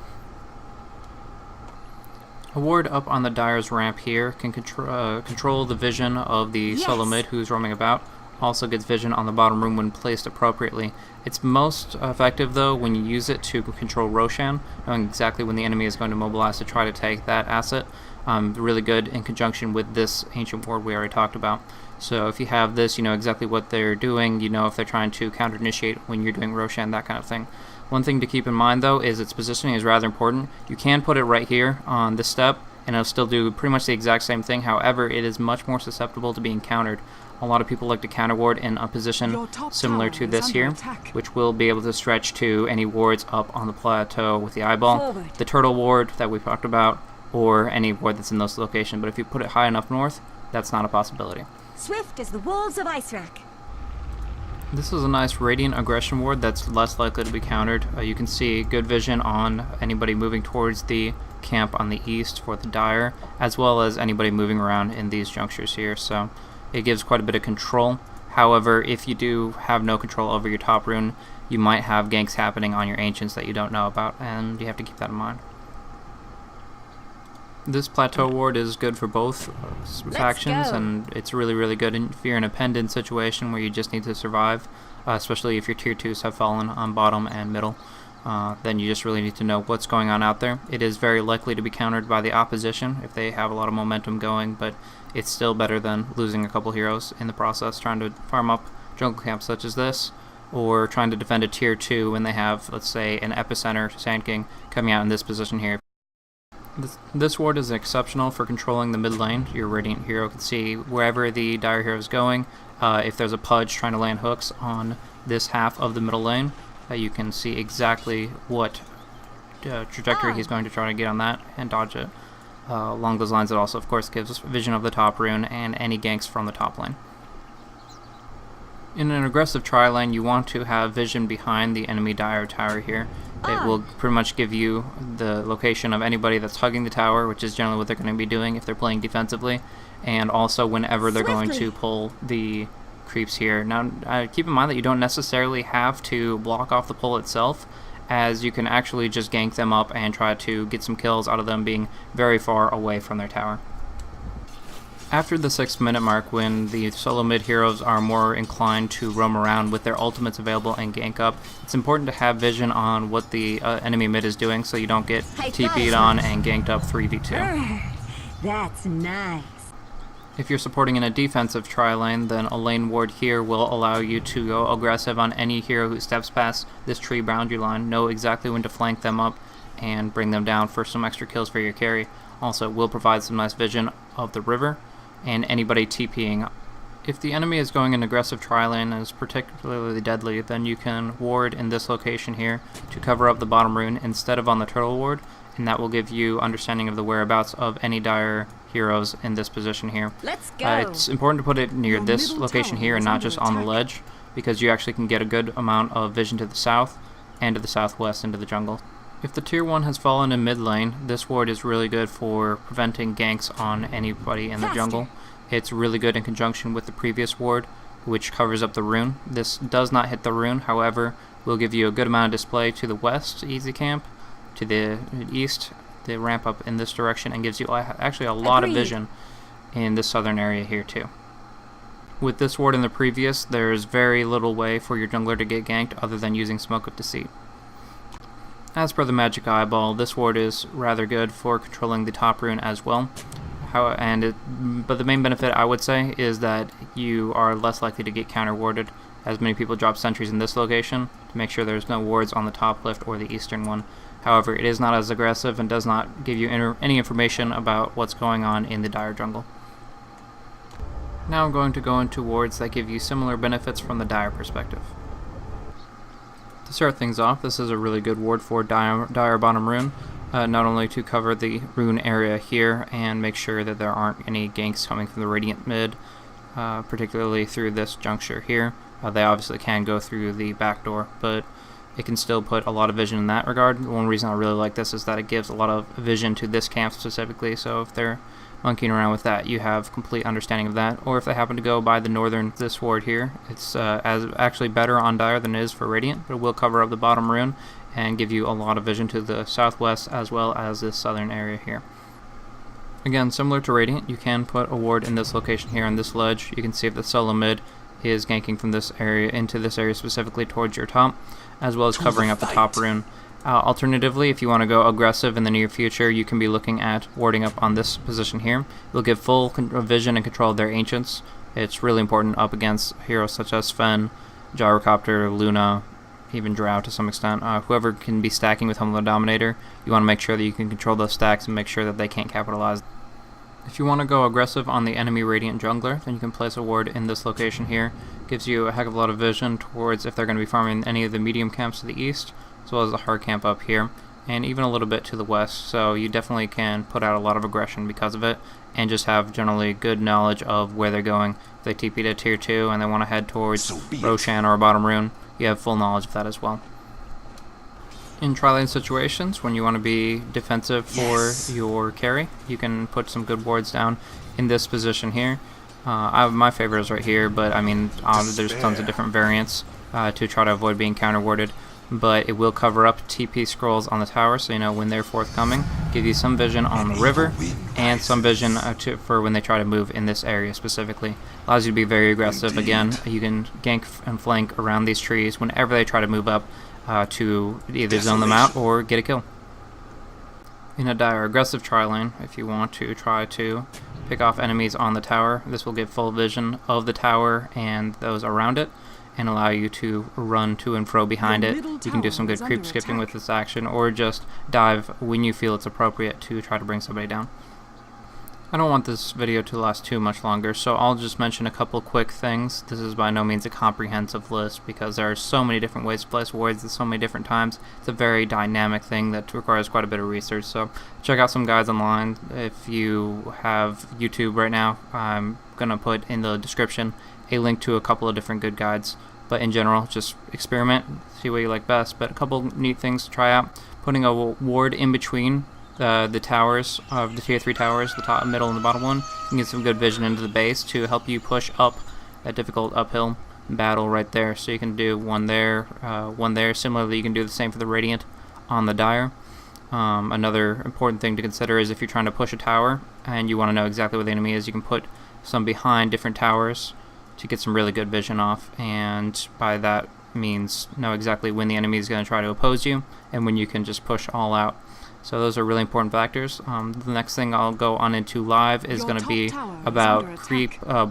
A ward up on the Dire's ramp here can control the vision of the solo mid who's roaming about, also gets vision on the bottom room when placed appropriately. It's most effective though when you use it to control Roshan, knowing exactly when the enemy is going to mobilize to try to take that asset. Really good in conjunction with this ancient ward we already talked about. So if you have this, you know exactly what they're doing, you know if they're trying to counter-initiate when you're doing Roshan, that kind of thing. One thing to keep in mind though is its positioning is rather important. You can put it right here on this step and it'll still do pretty much the exact same thing. However, it is much more susceptible to being countered. A lot of people like to counter ward in a position similar to this here, which will be able to stretch to any wards up on the plateau with the eyeball, the turtle ward that we talked about, or any ward that's in this location. But if you put it high enough north, that's not a possibility. Swift as the wolves of Ice Rack. This is a nice Radiant Aggression ward that's less likely to be countered. You can see good vision on anybody moving towards the camp on the east for the Dire, as well as anybody moving around in these junctures here, so it gives quite a bit of control. However, if you do have no control over your top rune, you might have ganks happening on your ancients that you don't know about, and you have to keep that in mind. This plateau ward is good for both factions, and it's really good if you're in a pendant situation where you just need to survive, especially if your tier 2s have fallen on bottom and middle. Then you just really need to know what's going on out there. It is very likely to be countered by the opposition if they have a lot of momentum going, but it's still better than losing a couple heroes in the process trying to farm up jungle camps such as this, or trying to defend a tier 2 when they have, let's say, an epicenter Sand King coming out in this position here. This ward is exceptional for controlling the mid lane. Your Radiant hero can see wherever the Dire hero is going. If there's a Pudge trying to land hooks on this half of the middle lane, you can see exactly what trajectory he's going to try to get on that and dodge it. Along those lines, it also, of course, gives vision of the top rune and any ganks from the top lane. In an aggressive tri lane, you want to have vision behind the enemy Dire tower here. It will pretty much give you the location of anybody that's hugging the tower, which is generally what they're going to be doing if they're playing defensively, and also whenever they're going to pull the creeps here. Now, keep in mind that you don't necessarily have to block off the pull itself, as you can actually just gank them up and try to get some kills out of them being very far away from their tower. After the 6-minute mark, when the solo mid heroes are more inclined to roam around with their ultimates available and gank up, it's important to have vision on what the enemy mid is doing so you don't get TP'd on and ganked up 3v2. That's nice. If you're supporting in a defensive tri lane, then a lane ward here will allow you to go aggressive on any hero who steps past this tree boundary line, know exactly when to flank them up and bring them down for some extra kills for your carry. Also, will provide some nice vision of the river and anybody TPing. If the enemy is going an aggressive tri lane and is particularly deadly, then you can ward in this location here to cover up the bottom rune instead of on the turtle ward, and that will give you understanding of the whereabouts of any Dire heroes in this position here. Let's go. It's important to put it near this location here and not just on the ledge, because you actually can get a good amount of vision to the south and to the southwest into the jungle. If the tier 1 has fallen in mid lane, this ward is really good for preventing ganks on anybody in the jungle. It's really good in conjunction with the previous ward, which covers up the rune. This does not hit the rune, however, will give you a good amount of display to the west, easy camp, to the east, the ramp up in this direction, and gives you actually a lot of vision in this southern area here too. With this ward in the previous, there's very little way for your jungler to get ganked other than using Smoke of Deceit. As per the Magic Eyeball, this ward is rather good for controlling the top rune as well. But the main benefit, I would say, is that you are less likely to get counter-warded, as many people drop sentries in this location to make sure there's no wards on the top left or the eastern one. However, it is not as aggressive and does not give you any information about what's going on in the Dire jungle. Now I'm going to go into wards that give you similar benefits from the Dire perspective. To start things off, this is a really good ward for Dire bottom rune, not only to cover the rune area here and make sure that there aren't any ganks coming from the Radiant mid, particularly through this juncture here. They obviously can go through the back door, but it can still put a lot of vision in that regard. The one reason I really like this is that it gives a lot of vision to this camp specifically, so if they're monkeying around with that, you have complete understanding of that. Or if they happen to go by the northern, this ward here, it's actually better on Dire than it is for Radiant, but it will cover up the bottom rune and give you a lot of vision to the southwest as well as this southern area here. Again, similar to Radiant, you can put a ward in this location here on this ledge. You can see if the solo mid is ganking from this area into this area specifically towards your top, as well as covering up the top rune. Alternatively, if you want to go aggressive in the near future, you can be looking at warding up on this position here. You'll get full vision and control of their ancients. It's really important up against heroes such as Fen, Gyrocopter, Luna, even Drow to some extent. Whoever can be stacking with Humble Dominator, you want to make sure that you can control those stacks and make sure that they can't capitalize. If you want to go aggressive on the enemy Radiant Jungler, then you can place a ward in this location here. Gives you a heck of a lot of vision towards if they're going to be farming any of the medium camps to the east, as well as the hard camp up here, and even a little bit to the west, so you definitely can put out a lot of aggression because of it, and just have generally good knowledge of where they're going. If they TP to tier 2 and they want to head towards Roshan or a bottom rune, you have full knowledge of that as well. In tri-lane situations, when you want to be defensive for your carry, you can put some good wards down in this position here. I have my favorites right here, but I mean, there's tons of different variants to try to avoid being counter-warded. But it will cover up TP scrolls on the tower, so you know when they're forthcoming. Give you some vision on the river, and some vision for when they try to move in this area specifically. Allows you to be very aggressive. Again, you can gank and flank around these trees whenever they try to move up to either zone them out or get a kill. In a dire aggressive tri-lane, if you want to try to pick off enemies on the tower, this will give full vision of the tower and those around it, and allow you to run to and fro behind it. You can do some good creep skipping with this action, or just dive when you feel it's appropriate to try to bring somebody down. I don't want this video to last too much longer, so I'll just mention a couple quick things. This is by no means a comprehensive list because there are so many different ways to place wards at so many different times. It's a very dynamic thing that requires quite a bit of research, so check out some guides online. If you have YouTube right now, I'm going to put in the description a link to a couple of different good guides, but in general, just experiment, see what you like best. But a couple neat things to try out: putting a ward in between the towers of the tier 3 towers, the top, middle, and the bottom one. You can get some good vision into the base to help you push up that difficult uphill battle right there. So you can do one there, one there. Similarly, you can do the same for the Radiant on the Dire. Another important thing to consider is if you're trying to push a tower and you want to know exactly where the enemy is, you can put some behind different towers to get some really good vision off, and by that means know exactly when the enemy is going to try to oppose you and when you can just push all out. So those are really important factors. The next thing I'll go on into live is going to be about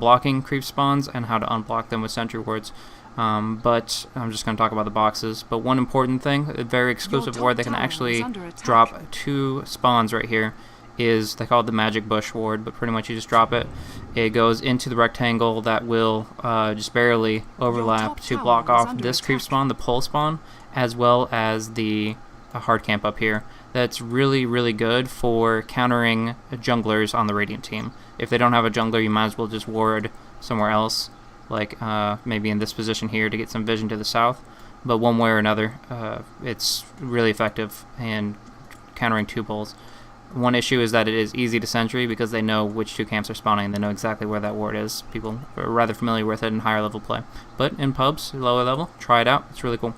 blocking creep spawns and how to unblock them with sentry wards. But I'm just going to talk about the boxes. But one important thing, a very exclusive ward that can actually drop 2 spawns right here, is they call it the magic bush ward, but pretty much you just drop it. It goes into the rectangle that will just barely overlap to block off this creep spawn, the pole spawn, as well as the hard camp up here. That's really, really good for countering junglers on the Radiant team. If they don't have a jungler, you might as well just ward somewhere else, like maybe in this position here to get some vision to the south. But one way or another, it's really effective in countering 2 poles. One issue is that it is easy to sentry because they know which 2 camps are spawning and they know exactly where that ward is. People are rather familiar with it in higher level play. But in pubs, lower level, try it out. It's really cool.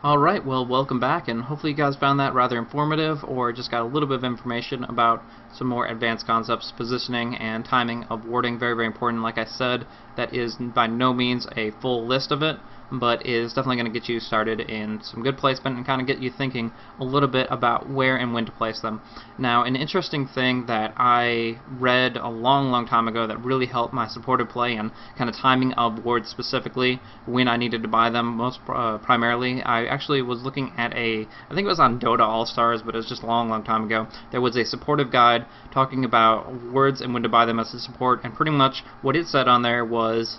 Alright, well, welcome back, and hopefully you guys found that rather informative, or just got a little bit of information about some more advanced concepts, positioning, and timing of warding. Very, very important. Like I said, that is by no means a full list of it, but is definitely going to get you started in some good placement and kind of get you thinking a little bit about where and when to place them. Now, an interesting thing that I read a long, long time ago that really helped my supportive play and kind of timing of wards specifically when I needed to buy them most primarily, I actually was looking at I think it was on Dota All-Stars, but it was just a long, long time ago. There was a supportive guide talking about wards and when to buy them as a support, and pretty much what it said on there was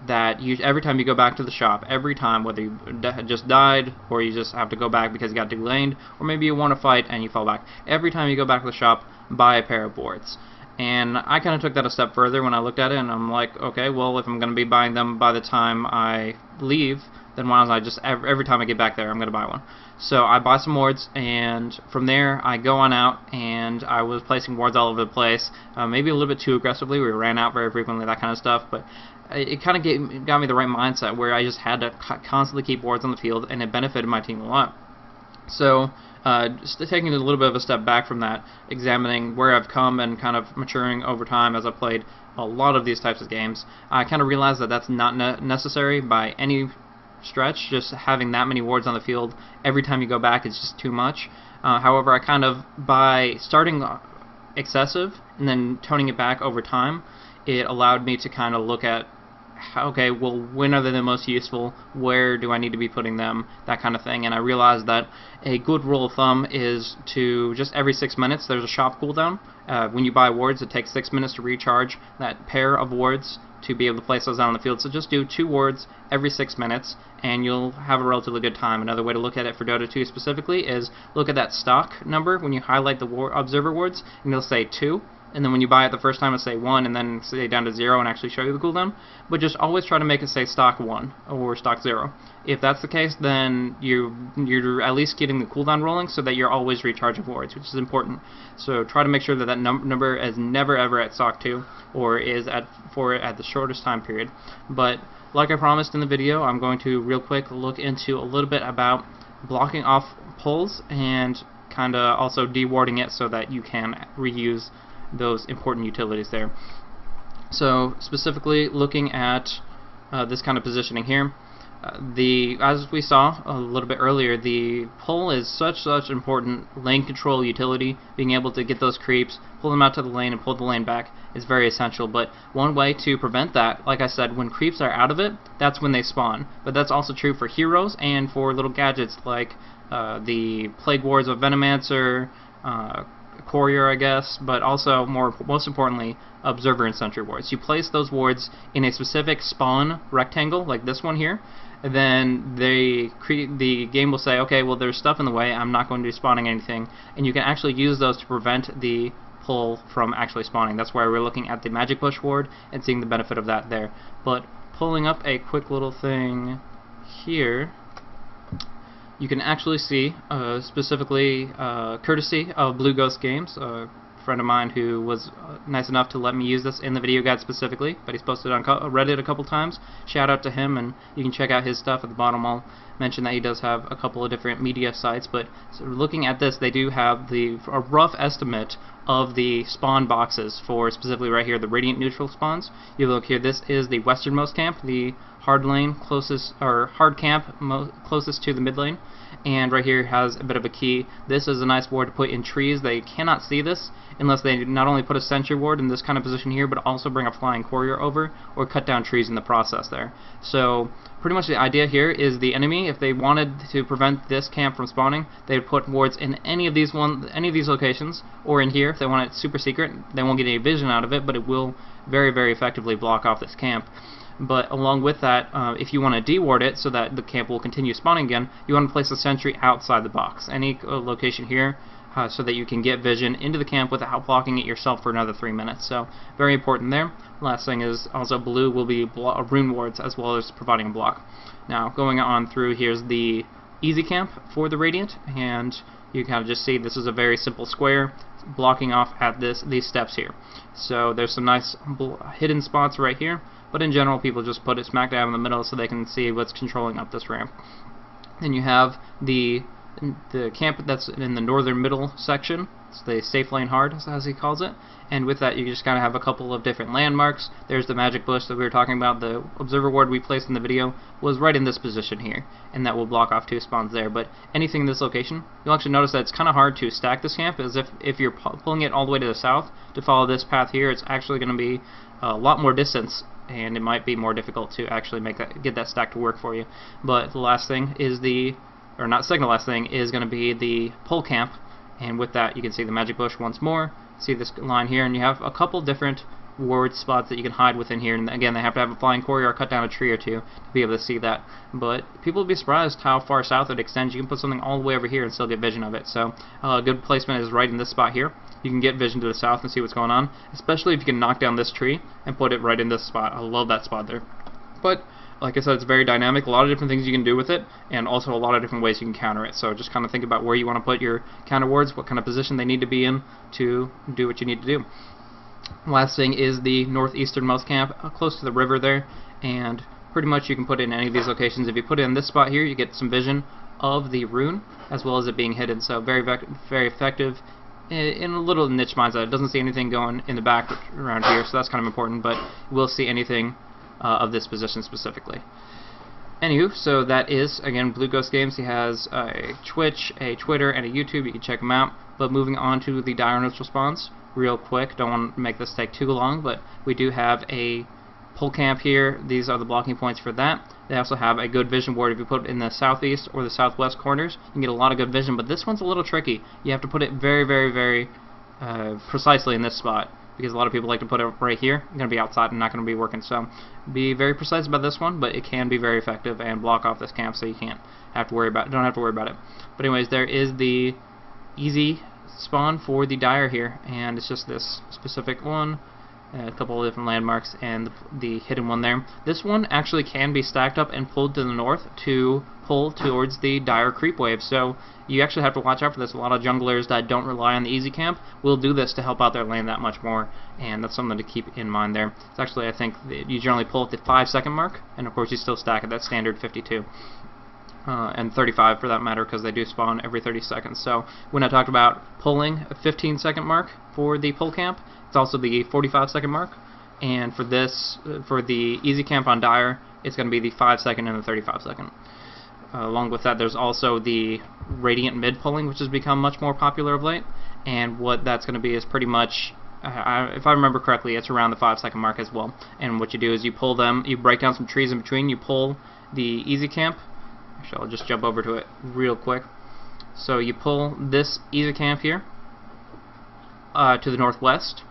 that every time you go back to the shop, every time, whether you just died or you just have to go back because you got delaned, or maybe you want to fight and you fall back, every time you go back to the shop, buy a pair of boards. And I kind of took that a step further when I looked at it, and I'm like, okay, well, if I'm going to be buying them by the time I leave, then why don't I just, every time I get back there, I'm going to buy one. So I buy some wards, and from there I go on out, and I was placing wards all over the place, maybe a little bit too aggressively. We ran out very frequently, that kind of stuff, but it kind of got me the right mindset where I just had to constantly keep wards on the field, and it benefited my team a lot. So Just taking a little bit of a step back from that, examining where I've come and kind of maturing over time as I've played a lot of these types of games, I kind of realized that that's not necessary by any stretch. Just having that many wards on the field every time you go back is just too much. However, I kind of, by starting excessive and then toning it back over time, it allowed me to kind of look at, okay, well, when are they the most useful? Where do I need to be putting them? That kind of thing. And I realized that a good rule of thumb is to just every 6 minutes, there's a shop cooldown. When you buy wards, it takes 6 minutes to recharge that pair of wards to be able to place those out on the field. So just do 2 wards every 6 minutes, and you'll have a relatively good time. Another way to look at it for Dota 2 specifically is look at that stock number when you highlight the observer wards, and it'll say 2. And then when you buy it the first time, it'll say 1, and then say down to 0 and actually show you the cooldown. But just always try to make it say stock 1 or stock 0. If that's the case, then you're at least getting the cooldown rolling so that you're always recharging wards, which is important. So try to make sure that that number is never ever at stock 2 or is at the shortest time period. But like I promised in the video, I'm going to real quick look into a little bit about blocking off pulls and kind of also dewarding it so that you can reuse those important utilities there. So specifically looking at this kind of positioning here, as we saw a little bit earlier, the pull is such important lane control utility. Being able to get those creeps, pull them out to the lane, and pull the lane back is very essential. But one way to prevent that, like I said, when creeps are out of it, that's when they spawn. But that's also true for heroes and for little gadgets like the Plague Wards of Venomancer, Courier, I guess, but also most importantly, Observer and Sentry wards. You place those wards in a specific spawn rectangle, like this one here, and then the game will say, okay, well, there's stuff in the way, I'm not going to be spawning anything, and you can actually use those to prevent the pull from actually spawning. That's why we're looking at the Magic Bush ward and seeing the benefit of that there. But pulling up a quick little thing here, you can actually see, specifically courtesy of Blue Ghost Games, a friend of mine who was nice enough to let me use this in the video guide specifically, but he's posted on Reddit a couple times. Shout out to him, and you can check out his stuff at the bottom. I'll mention that he does have a couple of different media sites, but so looking at this, they do have a rough estimate of the spawn boxes for specifically right here, the Radiant Neutral spawns. You look here, this is the westernmost camp, the hard lane closest, or hard camp closest to the mid lane, and right here has a bit of a key. This is a nice ward to put in trees. They cannot see this unless they not only put a sentry ward in this kind of position here, but also bring a flying courier over or cut down trees in the process there. So pretty much the idea here is the enemy, if they wanted to prevent this camp from spawning, they would put wards in any of these locations, or in here if they want it super secret. They won't get any vision out of it, but it will very effectively block off this camp. But along with that, if you want to deward it so that the camp will continue spawning again, you want to place a sentry outside the box, any location here, so that you can get vision into the camp without blocking it yourself for another 3 minutes. So very important there. Last thing is also blue will be rune wards as well as providing a block. Now going on through, here's the easy camp for the Radiant, and you kind of just see this is a very simple square blocking off at these steps here. So there's some nice hidden spots right here, but in general people just put it smack dab in the middle so they can see what's controlling up this ramp. Then you have the camp that's in the northern middle section. It's the safe lane hard, as he calls it, and with that you just kind of have a couple of different landmarks. There's the magic bush that we were talking about. The observer ward we placed in the video was right in this position here, and that will block off 2 spawns there. But anything in this location, you'll actually notice that it's kind of hard to stack this camp, as if you're pulling it all the way to the south to follow this path here, it's actually going to be a lot more distance, and it might be more difficult to actually get that stack to work for you. But the last thing is second to last thing is going to be the pull camp, and with that you can see the magic bush once more. See this line here, and you have a couple different ward spots that you can hide within here, and again they have to have a flying courier or cut down a tree or two to be able to see that. But people will be surprised how far south it extends. You can put something all the way over here and still get vision of it. So a good placement is right in this spot here. You can get vision to the south and see what's going on, especially if you can knock down this tree and put it right in this spot. I love that spot there. But like I said, it's very dynamic, a lot of different things you can do with it, and also a lot of different ways you can counter it. So just kind of think about where you want to put your counter wards, what kind of position they need to be in to do what you need to do. Last thing is the northeasternmost camp, close to the river there, and pretty much you can put it in any of these locations. If you put it in this spot here, you get some vision of the rune, as well as it being hidden. So very effective in a little niche mindset. It doesn't see anything going in the back around here, so that's kind of important, but we'll see anything of this position specifically. Anywho, so that is, again, Blue Ghost Games. He has a Twitch, a Twitter, and a YouTube. You can check him out. But moving on to the dire neutral spawns, real quick. Don't want to make this take too long, but we do have a pull camp here. These are the blocking points for that. They also have a good vision ward. If you put it in the southeast or the southwest corners, you can get a lot of good vision, but this one's a little tricky. You have to put it very precisely in this spot, because a lot of people like to put it right here. You're going to be outside and not going to be working. So be very precise about this one, but it can be very effective and block off this camp, so you don't have to worry about it. But anyways, there is the easy spawn for the dire here, and it's just this specific one. A couple of different landmarks and the hidden one there. This one actually can be stacked up and pulled to the north to pull towards the dire creep wave, so you actually have to watch out for this. A lot of junglers that don't rely on the easy camp will do this to help out their lane that much more, and that's something to keep in mind there. It's actually, I think, you generally pull at the 5-second mark, and of course you still stack at that standard 52. And 35 for that matter, because they do spawn every 30 seconds. So when I talked about pulling a 15-second mark for the pull camp, it's also the 45-second mark. And for this, for the easy camp on dire, it's going to be the 5-second and the 35-second. Along with that, there's also the radiant mid pulling, which has become much more popular of late. And what that's going to be is pretty much, if I remember correctly, it's around the 5-second mark as well. And what you do is you pull them, you break down some trees in between, you pull the easy camp. Actually, I'll just jump over to it real quick. So you pull this easy camp here to the northwest,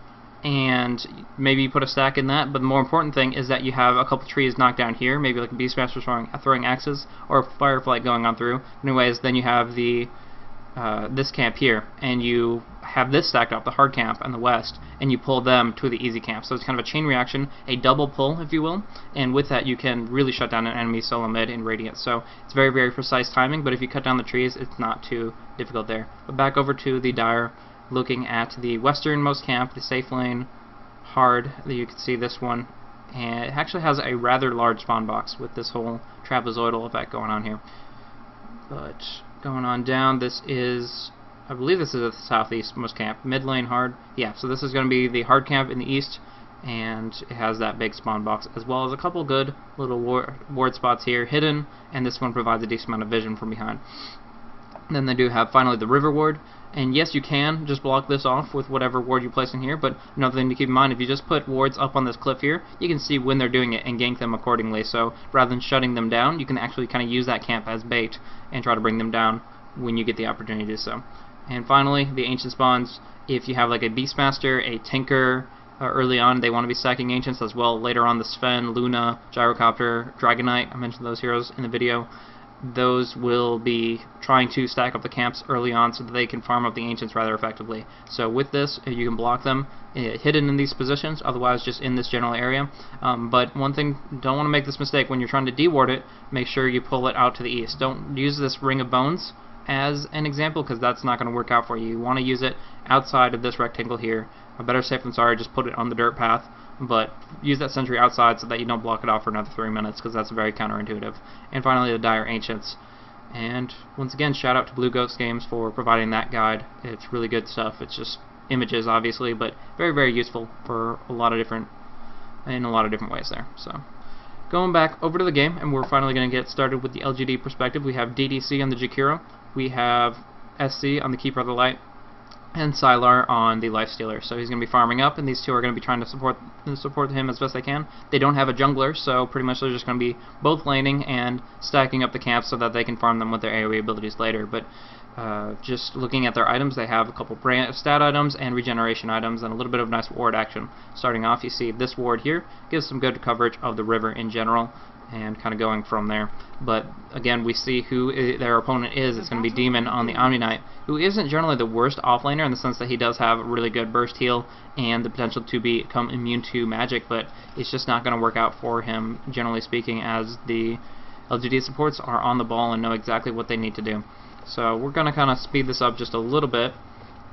and maybe you put a stack in that, but the more important thing is that you have a couple trees knocked down here, maybe like a Beastmaster throwing axes, or a Fireflight going on through. Anyways, then you have the this camp here, and you have this stacked up, the hard camp on the west, and you pull them to the easy camp. So it's kind of a chain reaction, a double pull, if you will, and with that you can really shut down an enemy solo mid in Radiant. So it's very precise timing, but if you cut down the trees, it's not too difficult there. But back over to the dire, looking at the westernmost camp, the safe lane, hard, you can see this one, and it actually has a rather large spawn box with this whole trapezoidal effect going on here. But going on down, this is, I believe this is the southeastmost camp, mid lane hard. Yeah, so this is going to be the hard camp in the east, and it has that big spawn box, as well as a couple good little ward spots here hidden, and this one provides a decent amount of vision from behind. And then they do have finally the river ward, and yes, you can just block this off with whatever ward you place in here, but another thing to keep in mind, if you just put wards up on this cliff here, you can see when they're doing it and gank them accordingly. So rather than shutting them down, you can actually kind of use that camp as bait and try to bring them down when you get the opportunity to do so. And finally, the ancient spawns, if you have like a Beastmaster, a Tinker, early on they want to be stacking ancients as well. Later on, the Sven, Luna, Gyrocopter, Dragonite, I mentioned those heroes in the video. Those will be trying to stack up the camps early on so that they can farm up the ancients rather effectively. So with this, you can block them hidden in these positions, otherwise just in this general area. But one thing, don't want to make this mistake when you're trying to deward it, make sure you pull it out to the east. Don't use this Ring of Bones as an example, because that's not going to work out for you. You want to use it outside of this rectangle here. Better safe than sorry, just put it on the dirt path, but use that sentry outside so that you don't block it off for another 3 minutes, because that's very counterintuitive. And finally, the Dire Ancients. And once again, shout out to Blue Ghost Games for providing that guide. It's really good stuff. It's just images, obviously, but very useful for in a lot of different ways there. So going back over to the game, and we're finally going to get started with the LGD perspective. We have DDC on the Jakiro, we have SC on the Keeper of the Light, and Sylar on the Lifestealer. So he's going to be farming up, and these two are going to be trying to support him as best they can. They don't have a jungler, so pretty much they're just going to be both laning and stacking up the camps so that they can farm them with their AoE abilities later. But just looking at their items, they have a couple stat items and regeneration items, and a little bit of nice ward action. Starting off, you see this ward here gives some good coverage of the river in general, and kind of going from there. But again, we see who their opponent is. It's going to be Demon on the Omni Knight, who isn't generally the worst offlaner in the sense that he does have a really good burst heal and the potential to become immune to magic, but it's just not going to work out for him, generally speaking, as the LGD supports are on the ball and know exactly what they need to do. So we're going to kind of speed this up just a little bit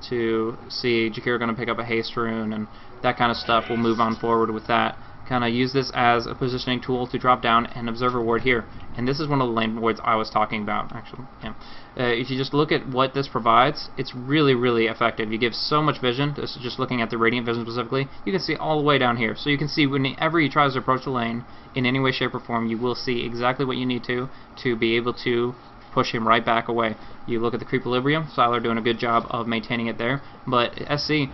to see Jakiro going to pick up a haste rune and that kind of stuff. We'll move on forward with that kind of use this as a positioning tool to drop down an observer ward here. And this is one of the lane wards I was talking about, actually. Yeah. If you just look at what this provides, it's really, really effective. You give so much vision. This is just looking at the radiant vision specifically. You can see all the way down here. So you can see whenever he tries to approach the lane in any way, shape, or form, you will see exactly what you need to be able to push him right back away. You look at the Creequilibrium, Sylar doing a good job of maintaining it there, but SC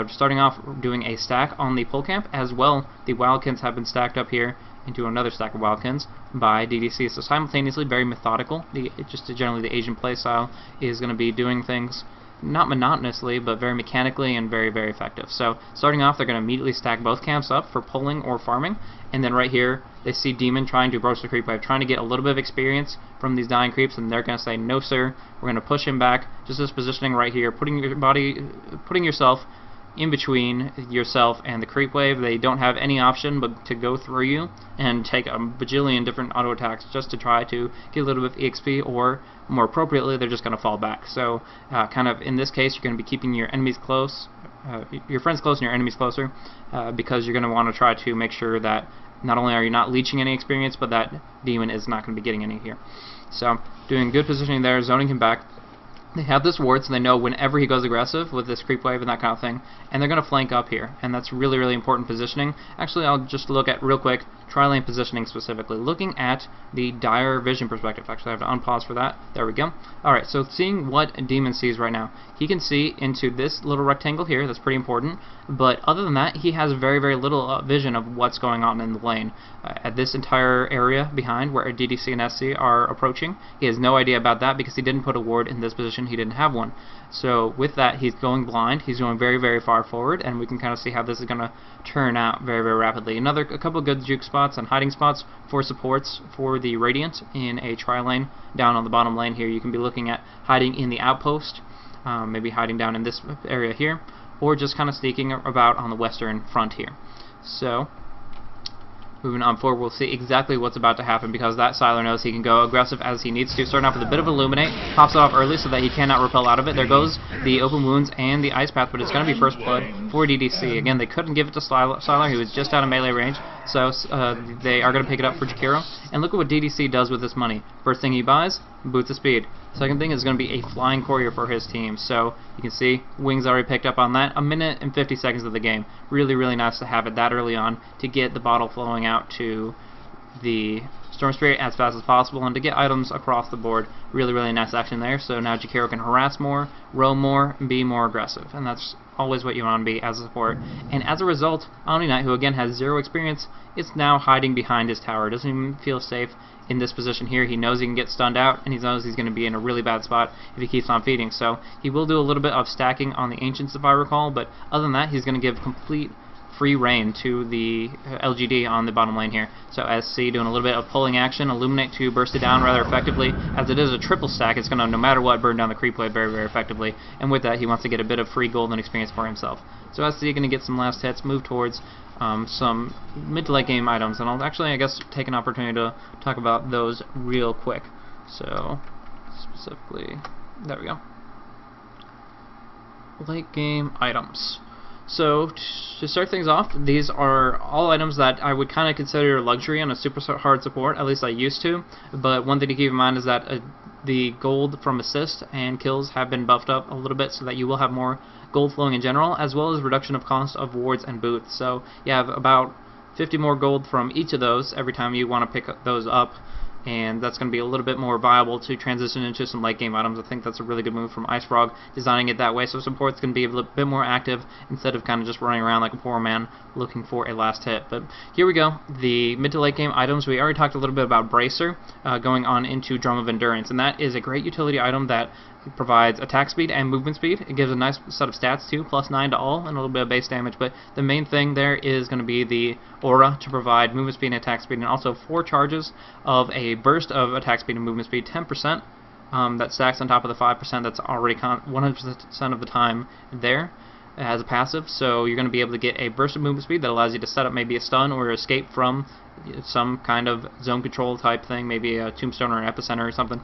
starting off doing a stack on the pole camp as well. The Wildkins have been stacked up here into another stack of Wildkins by DDC, so simultaneously very methodical. Just generally the Asian playstyle is going to be doing things not monotonously, but very mechanically and very, very effective. So starting off, they're going to immediately stack both camps up for pulling or farming, and then right here they see Demon trying to approach the creep wave, trying to get a little bit of experience from these dying creeps, and they're going to say, no sir, we're going to push him back. Just this positioning right here, putting yourself in between yourself and the creep wave. They don't have any option but to go through you and take a bajillion different auto attacks just to try to get a little bit of EXP, or more appropriately, they're just going to fall back. So kind of in this case, you're going to be keeping your enemies close, your friends close and your enemies closer, because you're going to want to try to make sure that not only are you not leeching any experience, but that Demon is not going to be getting any here. So doing good positioning there, zoning him back. They have this ward, so they know whenever he goes aggressive with this creep wave and that kind of thing, and they're going to flank up here, and that's really, really important positioning. Actually, I'll just look at real quick tri-lane positioning specifically, looking at the dire vision perspective. Actually, I have to unpause for that. There we go. Alright, so seeing what Demon sees right now. He can see into this little rectangle here. That's pretty important, but other than that, he has very, very little vision of what's going on in the lane. At this entire area behind where DDC and SC are approaching, he has no idea about that because he didn't put a ward in this position. He didn't have one. So with that, he's going blind. He's going very, very far forward, and we can kind of see how this is going to turn out very, very rapidly. A couple of good juke spots and hiding spots for supports for the Radiant in a tri-lane. Down on the bottom lane here, you can be looking at hiding in the outpost, maybe hiding down in this area here, or just kind of sneaking about on the western front here. So moving on forward, we'll see exactly what's about to happen, because that Sylar knows he can go aggressive as he needs to. Starting off with a bit of Illuminate, pops it off early so that he cannot repel out of it. There goes the Open Wounds and the Ice Path, but it's going to be First Blood for DDC. Again, they couldn't give it to Sylar. He was just out of melee range, so they are going to pick it up for Jakiro. And look at what DDC does with this money. First thing he buys, Boots of Speed. Second thing is going to be a Flying Courier for his team. So you can see Wings already picked up on that. 1 minute and 50 seconds of the game. Really, really nice to have it that early on to get the bottle flowing out to the Storm Spirit as fast as possible and to get items across the board. Really, really nice action there. So now Jakiro can harass more, roam more, and be more aggressive. And that's always what you want to be as a support. And as a result, Omni Knight, who again has 0 experience, is now hiding behind his tower. Doesn't even feel safe in this position here. He knows he can get stunned out, and he knows he's going to be in a really bad spot if he keeps on feeding. So he will do a little bit of stacking on the Ancients, if I recall, but other than that, he's going to give complete free reign to the LGD on the bottom lane here. So SC doing a little bit of pulling action, Illuminate to burst it down rather effectively. As it is a triple stack, it's going to, no matter what, burn down the creep wave very, very effectively. And with that, he wants to get a bit of free golden experience for himself. So SC going to get some last hits, move towards some mid to late game items, and I'll actually, I guess, take an opportunity to talk about those real quick. So specifically, there we go. Late game items. So to start things off, these are all items that I would kind of consider luxury on a super hard support, at least I used to. But one thing to keep in mind is that the gold from assist and kills have been buffed up a little bit so that you will have more gold flowing in general, as well as reduction of cost of wards and boots. So you have about 50 more gold from each of those every time you want to pick those up, and that's going to be a little bit more viable to transition into some late game items. I think that's a really good move from Ice Frog, designing it that way so support's going to be a little bit more active instead of kind of just running around like a poor man looking for a last hit. But here we go, the mid to late game items. We already talked a little bit about Bracer going on into Drum of Endurance, and that is a great utility item that provides attack speed and movement speed. It gives a nice set of stats too, +9 to all, and a little bit of base damage, but the main thing there is going to be the aura to provide movement speed and attack speed, and also 4 charges of a burst of attack speed and movement speed, 10%, that stacks on top of the 5% that's already 100% of the time there as a passive. So you're going to be able to get a burst of movement speed that allows you to set up maybe a stun or escape from some kind of zone control type thing, maybe a tombstone or an epicenter or something.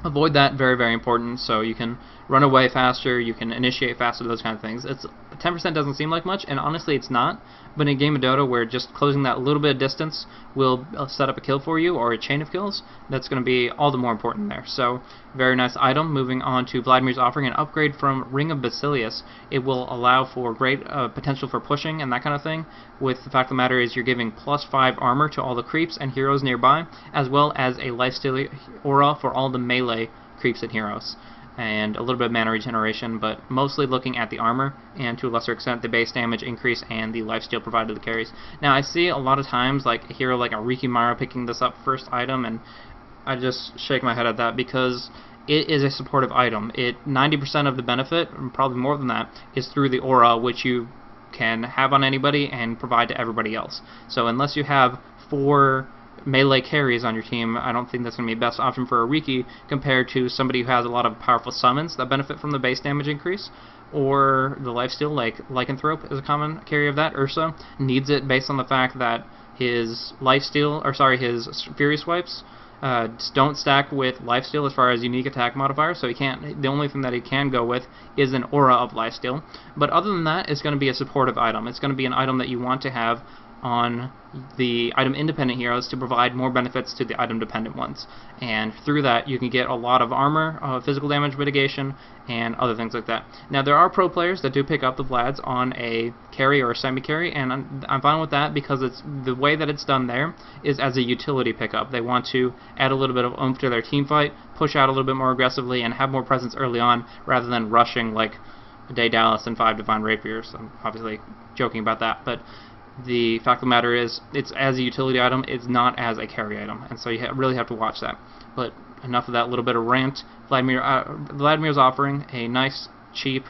Avoid that, very, very important, so you can run away faster, you can initiate faster, those kind of things. It's 10% doesn't seem like much, and honestly it's not, but in a game of Dota where just closing that little bit of distance will set up a kill for you, or a chain of kills, that's going to be all the more important there. So, very nice item. Moving on to Vladimir's offering an upgrade from Ring of Basilius. It will allow for great potential for pushing and that kind of thing, with the fact of the matter is you're giving +5 armor to all the creeps and heroes nearby, as well as a lifesteal aura for all the melee creeps and heroes, and a little bit of mana regeneration, but mostly looking at the armor, and to a lesser extent the base damage increase and the lifesteal provided to the carries. Now I see a lot of times like a hero like a Rikimara picking this up first item, and I just shake my head at that because it is a supportive item. 90% of the benefit, and probably more than that, is through the aura, which you can have on anybody and provide to everybody else. So unless you have 4 melee carries on your team, I don't think that's going to be the best option for a Riki compared to somebody who has a lot of powerful summons that benefit from the base damage increase, or the lifesteal, like Lycanthrope is a common carry of that. Ursa needs it based on the fact that his lifesteal, or sorry, his Fury Swipes don't stack with lifesteal as far as unique attack modifier, so he can't. The only thing that he can go with is an aura of lifesteal. But other than that, it's going to be a supportive item. It's going to be an item that you want to have on the item-independent heroes to provide more benefits to the item-dependent ones. And through that, you can get a lot of armor, physical damage mitigation, and other things like that. Now, there are pro players that do pick up the Vlads on a carry or a semi-carry, and I'm fine with that because it's the way that it's done there is as a utility pickup. They want to add a little bit of oomph to their team fight, push out a little bit more aggressively, and have more presence early on rather than rushing like Day Dallas and 5 Divine Rapiers. I'm obviously joking about that, but the fact of the matter is, it's as a utility item, it's not as a carry item, and so you really have to watch that. But enough of that little bit of rant. Vladimir's offering a nice, cheap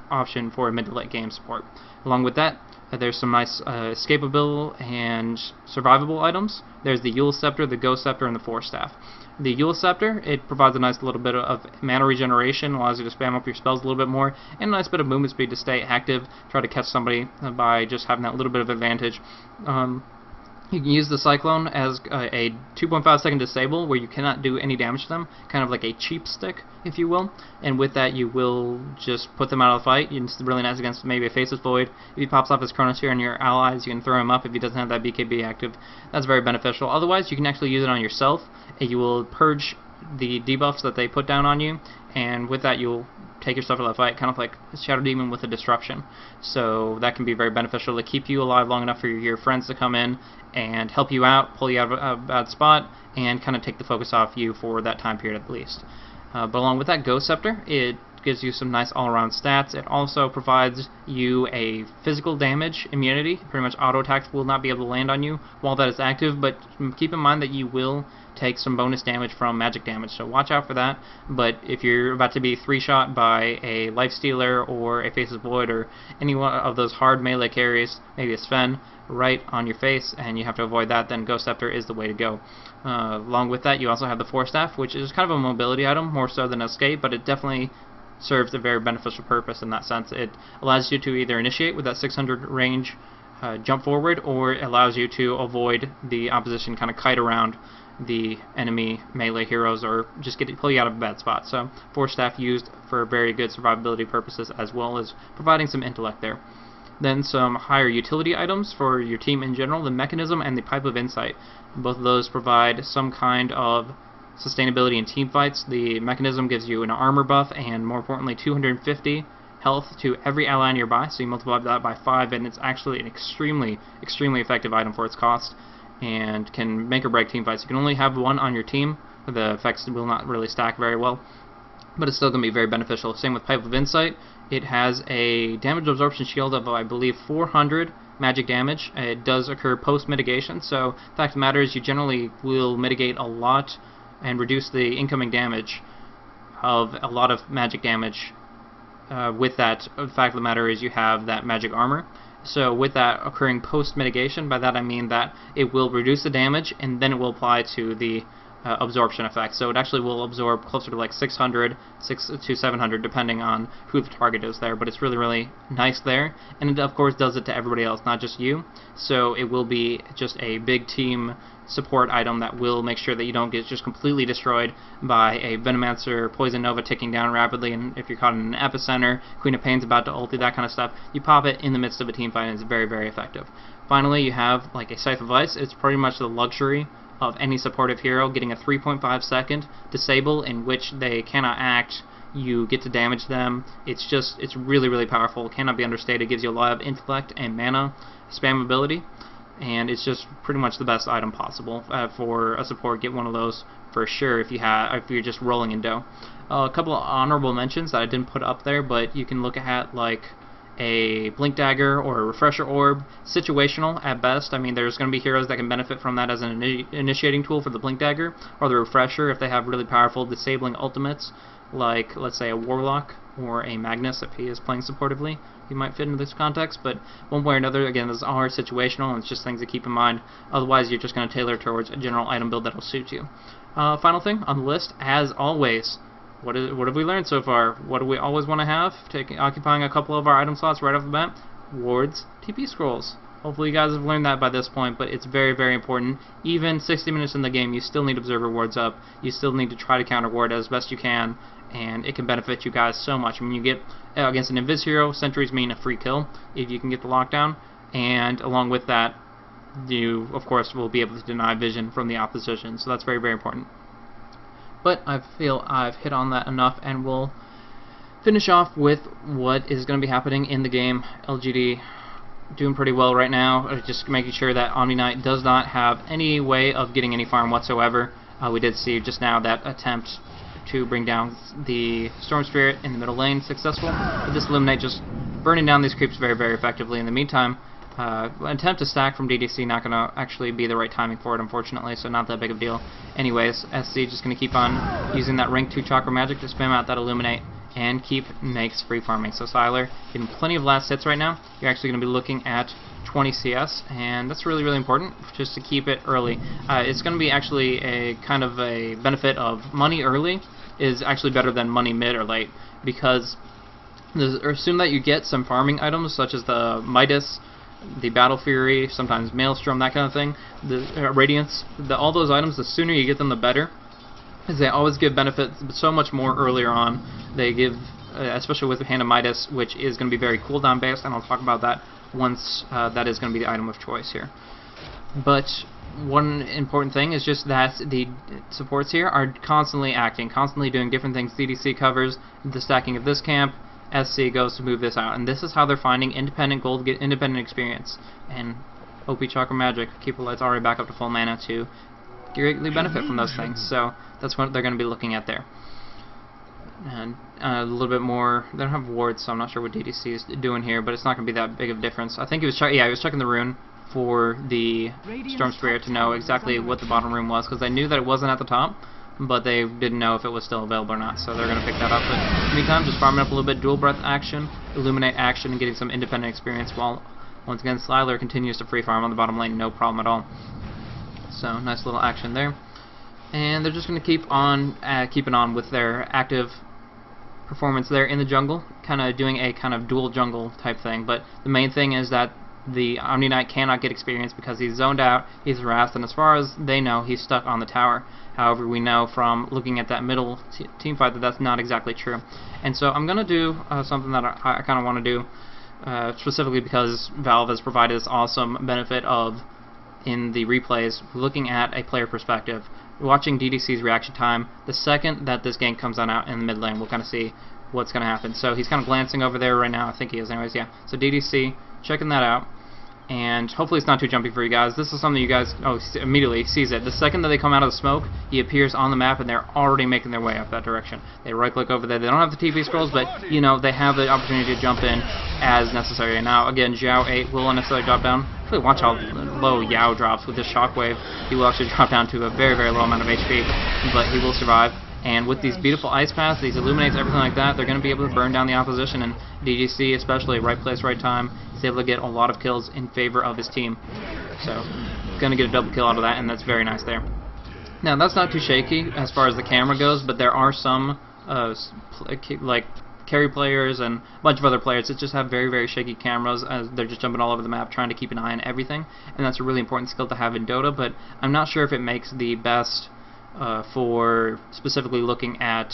option for mid to late game support. Along with that, there's some nice escapable and survivable items. There's the Yule Scepter, the Ghost Scepter, and the Force Staff. The Yule Scepter, it provides a nice little bit of mana regeneration, allows you to spam up your spells a little bit more, and a nice bit of movement speed to stay active, try to catch somebody by just having that little bit of advantage. You can use the Cyclone as a 2.5 second disable where you cannot do any damage to them, kind of like a cheap stick, if you will, and with that you will just put them out of the fight. It's really nice against maybe a Faceless Void. If he pops off his Chronosphere and your allies, you can throw him up if he doesn't have that BKB active. That's very beneficial. Otherwise, you can actually use it on yourself, and you will purge the debuffs that they put down on you, and with that you'll take yourself out of the fight, kind of like Shadow Demon with a Disruption. So that can be very beneficial to keep you alive long enough for your friends to come in and help you out, pull you out of a bad spot, and kind of take the focus off you for that time period at least. But along with that Ghost Scepter, it gives you some nice all-around stats. It also provides you a physical damage immunity. Pretty much auto attacks will not be able to land on you while that is active, but keep in mind that you will take some bonus damage from magic damage, so watch out for that. But if you're about to be 3-shot by a Lifestealer or a Faceless Void or any one of those hard melee carries, maybe a Sven, right on your face, and you have to avoid that, then Ghost Scepter is the way to go. Along with that, you also have the Force Staff, which is kind of a mobility item, more so than escape, but it definitely serves a very beneficial purpose in that sense. It allows you to either initiate with that 600 range jump forward, or it allows you to avoid the opposition, kind of kite around the enemy melee heroes, or just pull you out of a bad spot. So Force Staff used for very good survivability purposes, as well as providing some intellect there. Then some higher utility items for your team in general, the Mechanism and the Pipe of Insight. Both of those provide some kind of sustainability in team fights. The Mechanism gives you an armor buff and, more importantly, 250 health to every ally nearby, so you multiply that by 5, and it's actually an extremely effective item for its cost, and can make or break team fights. You can only have one on your team. The effects will not really stack very well, but it's still going to be very beneficial. Same with Pipe of Insight. It has a damage absorption shield of, I believe, 400 magic damage. It does occur post-mitigation, so the fact of the matter is you generally will mitigate a lot and reduce the incoming damage of a lot of magic damage with that. The fact of the matter is you have that magic armor. So with that occurring post-mitigation, by that I mean that it will reduce the damage and then it will apply to the absorption effect. So it actually will absorb closer to like 600 to 700 depending on who the target is there, but it's really, really nice there, and it of course does it to everybody else, not just you. So it will be just a big team support item that will make sure that you don't get just completely destroyed by a Venomancer, Poison Nova ticking down rapidly, and if you're caught in an epicenter, Queen of Pain's about to ulti, that kind of stuff, you pop it in the midst of a team fight and it's very, very effective. Finally, you have like a Scythe of Ice. It's pretty much the luxury of any supportive hero, getting a 3.5 second disable in which they cannot act. You get to damage them. It's really, really powerful. It cannot be understated. It gives you a lot of intellect and mana spamability, and it's just pretty much the best item possible for a support. Get one of those for sure if you're just rolling in dough. A couple of honorable mentions that I didn't put up there, but you can look at like a Blink Dagger or a Refresher Orb. Situational at best. I mean, there's going to be heroes that can benefit from that as an initiating tool for the Blink Dagger, or the Refresher if they have really powerful disabling ultimates, like let's say a Warlock or a Magnus if he is playing supportively. He might fit into this context, but one way or another, again, this is all situational, and it's just things to keep in mind. Otherwise, you're just going to tailor towards a general item build that will suit you. Final thing on the list, as always, what have we learned so far? What do we always want to have? Occupying a couple of our item slots right off the bat? Wards, TP scrolls. Hopefully you guys have learned that by this point, but it's very, very important. Even 60 minutes in the game, you still need Observer wards up. You still need to try to counter ward as best you can, and it can benefit you guys so much. I mean, you get against an Invis hero, sentries mean a free kill if you can get the lockdown, and along with that, you of course will be able to deny vision from the opposition, so that's very, very important. But I feel I've hit on that enough, and we'll finish off with what is going to be happening in the game. LGD doing pretty well right now, just making sure that Omni Knight does not have any way of getting any farm whatsoever. We did see just now that attempt to bring down the Storm Spirit in the middle lane successful, but this Illuminate just burning down these creeps very, very effectively. In the meantime, attempt to stack from DDC, not going to actually be the right timing for it, unfortunately, so not that big of a deal. Anyways, SC just going to keep on using that rank 2 Chakra Magic to spam out that Illuminate and keep makes free farming. So Sylar getting plenty of last hits right now. You're actually going to be looking at 20 CS, and that's really, really important just to keep it early. It's going to be actually a kind of a benefit of money early is actually better than money mid or late, because assume that you get some farming items such as the Midas, the Battle Fury, sometimes Maelstrom, that kind of thing, the Radiance, all those items, the sooner you get them the better, because they always give benefits so much more earlier on. They give, especially with the Hand of Midas, which is going to be very cooldown based, and I'll talk about that once that is going to be the item of choice here. But one important thing is just that the supports here are constantly acting, constantly doing different things. DDC covers the stacking of this camp, SC goes to move this out, and this is how they're finding independent gold, get independent experience, and OP Chakra Magic, keep the lights already back up to full mana to greatly benefit from those things. So that's what they're going to be looking at there. And a little bit more, they don't have wards, so I'm not sure what DDC is doing here, but it's not going to be that big of a difference. I think he was he was checking the rune for the Storm Spirit to know exactly what the bottom rune was, because they knew that it wasn't at the top, but they didn't know if it was still available or not, so they're going to pick that up. But in the meantime, just farming up a little bit, dual breath action, Illuminate action, and getting some independent experience, while once again Sliler continues to free farm on the bottom lane, no problem at all. So nice little action there, and they're just going to keep on keeping on with their active performance there in the jungle, kind of doing a kind of dual jungle type thing. But the main thing is that the Omni Knight cannot get experience because he's zoned out, he's harassed, and as far as they know, he's stuck on the tower. However, we know from looking at that middle team fight that that's not exactly true. And so I'm going to do something that I kind of want to do, specifically because Valve has provided this awesome benefit of, in the replays, looking at a player perspective, watching DDC's reaction time. The second that this gank comes on out in the mid lane, we'll kind of see what's going to happen. So he's kind of glancing over there right now, I think he is anyways, yeah. So DDC, checking that out, and hopefully it's not too jumpy for you guys. This is something you guys, immediately sees it. The second that they come out of the smoke, he appears on the map, and they're already making their way up that direction. They right click over there. They don't have the TP scrolls, but you know, they have the opportunity to jump in as necessary. And now again, Xiao 8 will unnecessarily drop down. Really watch how low Yao drops with this shockwave. He will actually drop down to a very, very low amount of HP, but he will survive. And with these beautiful ice paths, these illuminates, everything like that, they're going to be able to burn down the opposition, and DGC, especially right place, right time, is able to get a lot of kills in favor of his team. So, going to get a double kill out of that, and that's very nice there. Now that's not too shaky as far as the camera goes, but there are some like carry players and a bunch of other players that just have very, very shaky cameras as they're just jumping all over the map trying to keep an eye on everything, and that's a really important skill to have in Dota, but I'm not sure if it makes the best for specifically looking at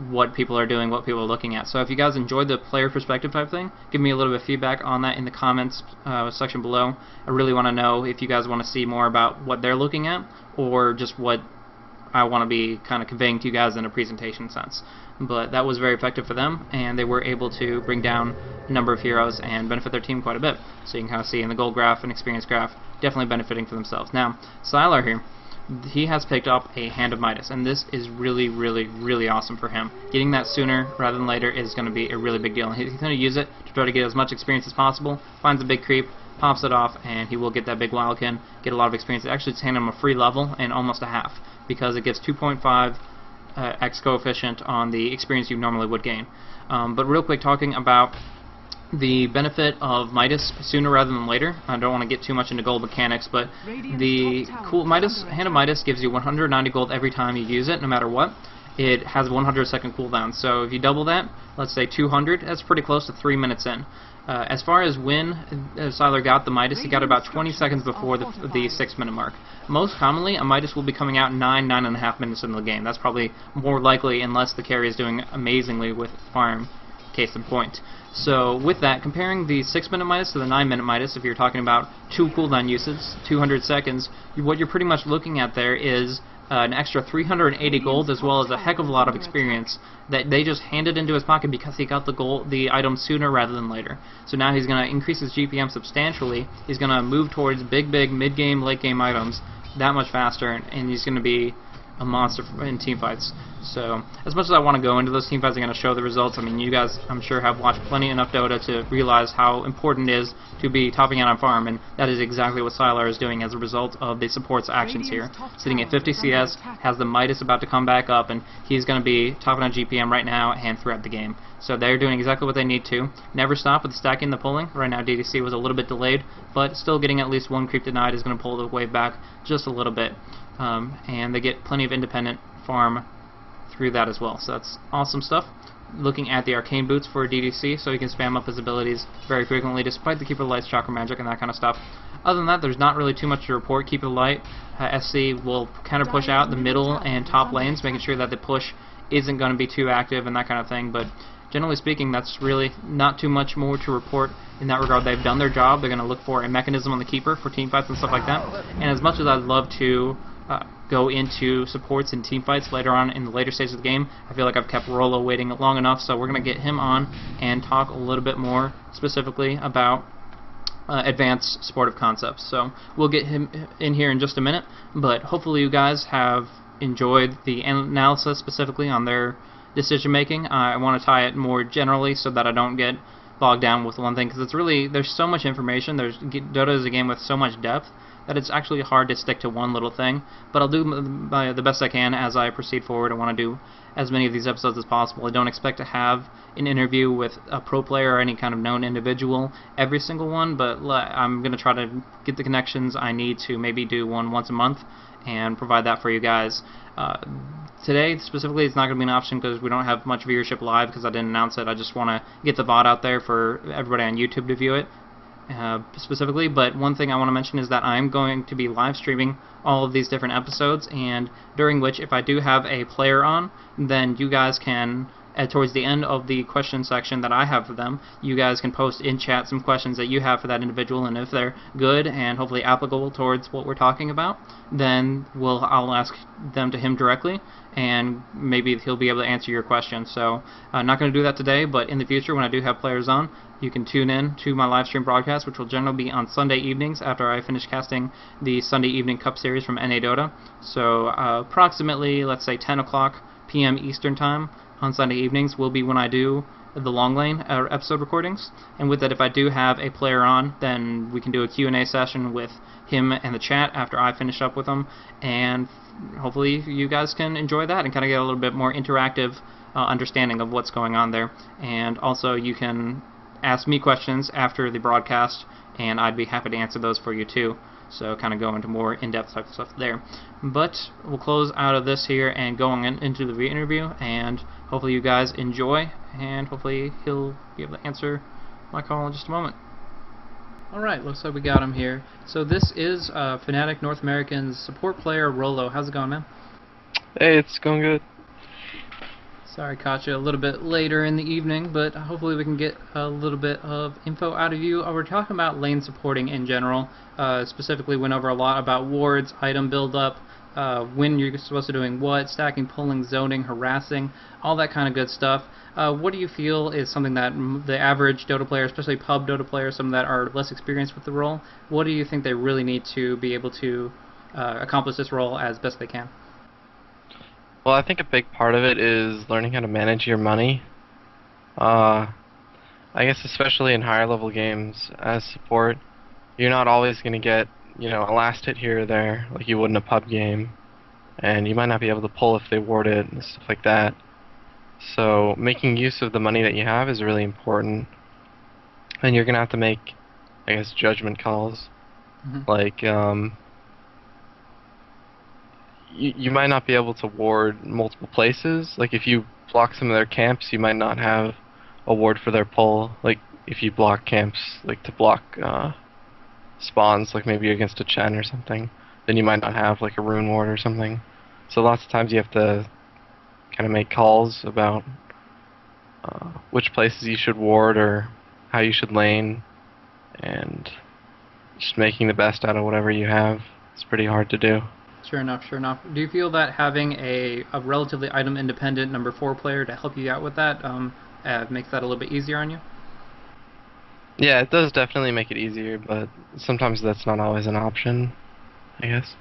what people are doing, what people are looking at. So if you guys enjoyed the player perspective type thing, give me a little bit of feedback on that in the comments section below. I really want to know if you guys want to see more about what they're looking at, or just what I want to be kind of conveying to you guys in a presentation sense. But that was very effective for them, and they were able to bring down a number of heroes and benefit their team quite a bit. So you can kind of see in the gold graph and experience graph, definitely benefiting for themselves. Now, Sylar here, he has picked up a Hand of Midas, and this is really, really, really awesome for him. Getting that sooner rather than later is going to be a really big deal. He's going to use it to try to get as much experience as possible, finds a big creep, pops it off, and he will get that big wildkin, get a lot of experience. Actually, it's handing him a free level and almost a half, because it gives 2.5 X coefficient on the experience you normally would gain. But real quick, talking about the benefit of Midas sooner rather than later. I don't want to get too much into gold mechanics, but the cool Hand of Midas gives you 190 gold every time you use it, no matter what. It has a 100-second cooldown, so if you double that, let's say 200, that's pretty close to 3 minutes in. As far as when Sylar got the Midas, he got it about 20 seconds before the 6-minute mark. Most commonly, a Midas will be coming out 9.5 minutes into the game. That's probably more likely unless the carry is doing amazingly with farm, case in point. So with that, comparing the 6-minute Midas to the 9-minute Midas, if you're talking about 2 cooldown uses, 200 seconds, what you're pretty much looking at there is an extra 380 gold, as well as a heck of a lot of experience that they just handed into his pocket because he got the item sooner rather than later. So now he's going to increase his GPM substantially. He's going to move towards big mid-game, late-game items that much faster, and he's going to be a monster in teamfights. So as much as I want to go into those teamfights, I'm going to show the results. I mean, you guys, I'm sure, have watched plenty enough Dota to realize how important it is to be topping out on farm, and that is exactly what Sylar is doing as a result of the support's actions here. Sitting at 50 CS, has the Midas about to come back up, and he's going to be topping on GPM right now and throughout the game. So they're doing exactly what they need to. Never stop with stacking the pulling. Right now DDC was a little bit delayed, but still getting at least one creep denied is going to pull the wave back just a little bit. And they get plenty of independent farm through that as well. So that's awesome stuff. Looking at the arcane boots for DDC, so he can spam up his abilities very frequently despite the Keeper of the Light's chakra magic and that kind of stuff. Other than that, there's not really too much to report. Keeper of the Light, SC will kind of push out the middle and top lanes, making sure that the push isn't going to be too active and that kind of thing, but generally speaking, that's really not too much more to report in that regard. They've done their job. They're going to look for a mechanism on the Keeper for teamfights and stuff like that. And as much as I'd love to go into supports and teamfights later on in the later stages of the game, I feel like I've kept Rolo waiting long enough, so we're going to get him on and talk a little bit more specifically about advanced supportive concepts. So we'll get him in here in just a minute, but hopefully you guys have enjoyed the analysis specifically on their decision making. I want to tie it more generally so that I don't get bogged down with one thing, because it's really, there's so much information. Dota is a game with so much depth that it's actually hard to stick to one little thing, but I'll do the best I can as I proceed forward. I want to do as many of these episodes as possible. I don't expect to have an interview with a pro player or any kind of known individual every single one, but I'm going to try to get the connections I need to maybe do one once a month and provide that for you guys. Today, specifically, it's not going to be an option because we don't have much viewership live because I didn't announce it. I just want to get the VOD out there for everybody on YouTube to view it specifically. But one thing I want to mention is that I'm going to be live streaming all of these different episodes, and during which, if I do have a player on, then you guys can, towards the end of the question section that I have for them, you guys can post in chat some questions that you have for that individual, and if they're good and hopefully applicable towards what we're talking about, then I'll ask them to him directly, and maybe he'll be able to answer your question. So I'm not going to do that today, but in the future when I do have players on, you can tune in to my live stream broadcast, which will generally be on Sunday evenings after I finish casting the Sunday Evening Cup Series from NA Dota. So approximately, let's say 10 o'clock p.m. Eastern Time on Sunday evenings will be when I do the long lane episode recordings. And with that, if I do have a player on, then we can do a Q&A session with him and the chat after I finish up with him, and hopefully you guys can enjoy that and kind of get a little bit more interactive understanding of what's going on there. And also you can ask me questions after the broadcast, and I'd be happy to answer those for you too. So kind of go into more in-depth type of stuff there. But we'll close out of this here and going into the interview, and hopefully you guys enjoy, and hopefully he'll be able to answer my call in just a moment. Alright, looks like we got him here. So this is Fnatic North American's support player, Rolo. How's it going, man? Hey, it's going good. Sorry, caught you a little bit later in the evening, but hopefully we can get a little bit of info out of you. We're talking about lane supporting in general. Specifically went over a lot about wards, item build-up, when you're supposed to be doing what, stacking, pulling, zoning, harassing, all that kind of good stuff. What do you feel is something that the average Dota player, especially pub Dota players, some that are less experienced with the role, what do you think they really need to be able to accomplish this role as best they can? Well, I think a big part of it is learning how to manage your money. I guess especially in higher level games as support, you're not always going to get, a last hit here or there like you would in a pub game, and you might not be able to pull if they ward it and stuff like that. So making use of the money that you have is really important, and you're going to have to make, I guess, judgment calls. Like, you might not be able to ward multiple places. Like if you block some of their camps, you might not have a ward for their pull. Like if you block camps, like to block spawns, like maybe against a Chen or something, then you might not have like a rune ward or something. So lots of times you have to kind of make calls about which places you should ward or how you should lane, and just making the best out of whatever you have. It's pretty hard to do. Sure enough, sure enough. Do you feel that having a relatively item-independent number 4 player to help you out with that makes that a little bit easier on you? Yeah, it does definitely make it easier, but sometimes that's not always an option, I guess.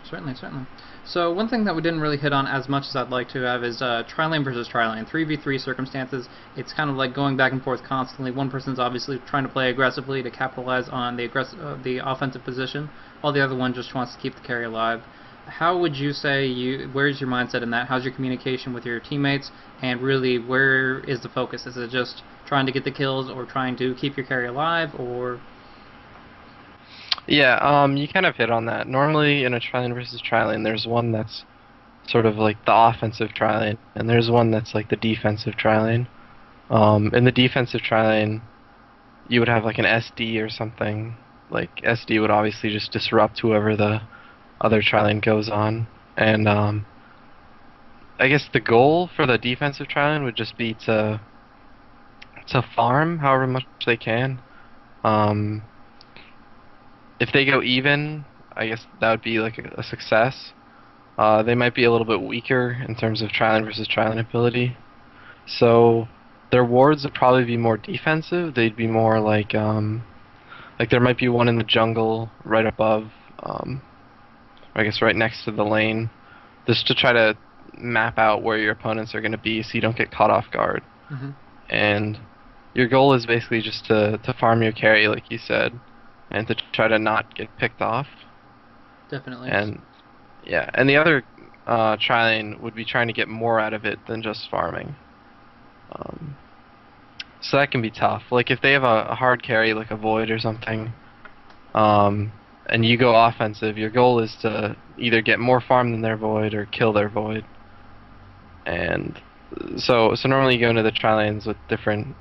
Certainly, certainly. So one thing that we didn't really hit on as much as I'd like to have is tri-lane versus tri-lane. 3v3 circumstances, it's kind of like going back and forth constantly. One person's obviously trying to play aggressively to capitalize on the offensive position, while the other one just wants to keep the carry alive. How would you say, where's your mindset in that? How's your communication with your teammates? And really, where is the focus? Is it just trying to get the kills or trying to keep your carry alive, or... Yeah, you kind of hit on that. Normally in a tri-lane versus tri-lane, there's one that's sort of like the offensive tri-lane, and there's one that's like the defensive tri-lane. In the defensive tri-lane, you would have like an SD or something. Like SD would obviously just disrupt whoever the other tri-lane goes on, and I guess the goal for the defensive tri-lane would just be to farm however much they can. If they go even, I guess that would be like a success. They might be a little bit weaker in terms of tri-lane versus tri-lane ability, so their wards would probably be more defensive. They'd be more like there might be one in the jungle right above, I guess right next to the lane, just to try to map out where your opponents are going to be so you don't get caught off guard. And your goal is basically just to farm your carry, like you said, and to try to not get picked off. Definitely. And yeah, and the other tri-lane would be trying to get more out of it than just farming. So that can be tough. Like if they have a hard carry like a Void or something, and you go offensive, your goal is to either get more farm than their Void or kill their Void. And so normally you go into the tri-lanes with different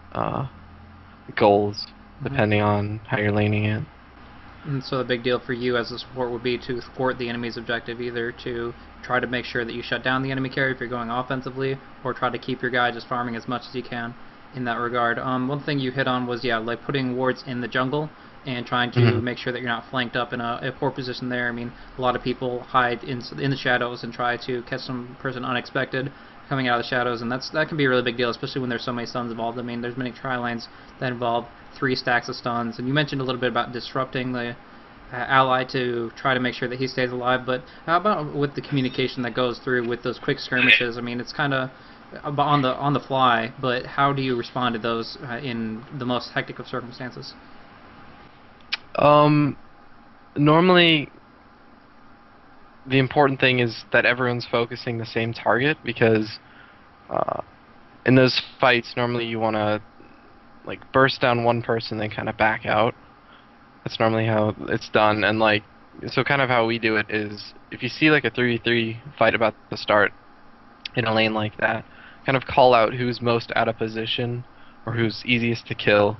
goals depending on how you're laning it. And so the big deal for you as a support would be to thwart the enemy's objective, either to try to make sure that you shut down the enemy carry if you're going offensively, or try to keep your guy just farming as much as you can in that regard. One thing you hit on was, yeah, like putting wards in the jungle and trying to make sure that you're not flanked up in a poor position there. I mean, a lot of people hide in the shadows and try to catch some person unexpected coming out of the shadows, and that can be a really big deal, especially when there's so many stuns involved. I mean, there's many tri-lanes that involve 3 stacks of stuns, and you mentioned a little bit about disrupting the ally to try to make sure that he stays alive, but how about with the communication that goes through with those quick skirmishes? I mean, it's kind of on the fly, but how do you respond to those in the most hectic of circumstances? Normally the important thing is that everyone's focusing the same target, because in those fights normally you want to like burst down one person, then kind of back out. That's normally how it's done. And like, so kind of how we do it is, if you see like a 3v3 fight about to start in a lane like that, kind of call out who's most out of position or who's easiest to kill,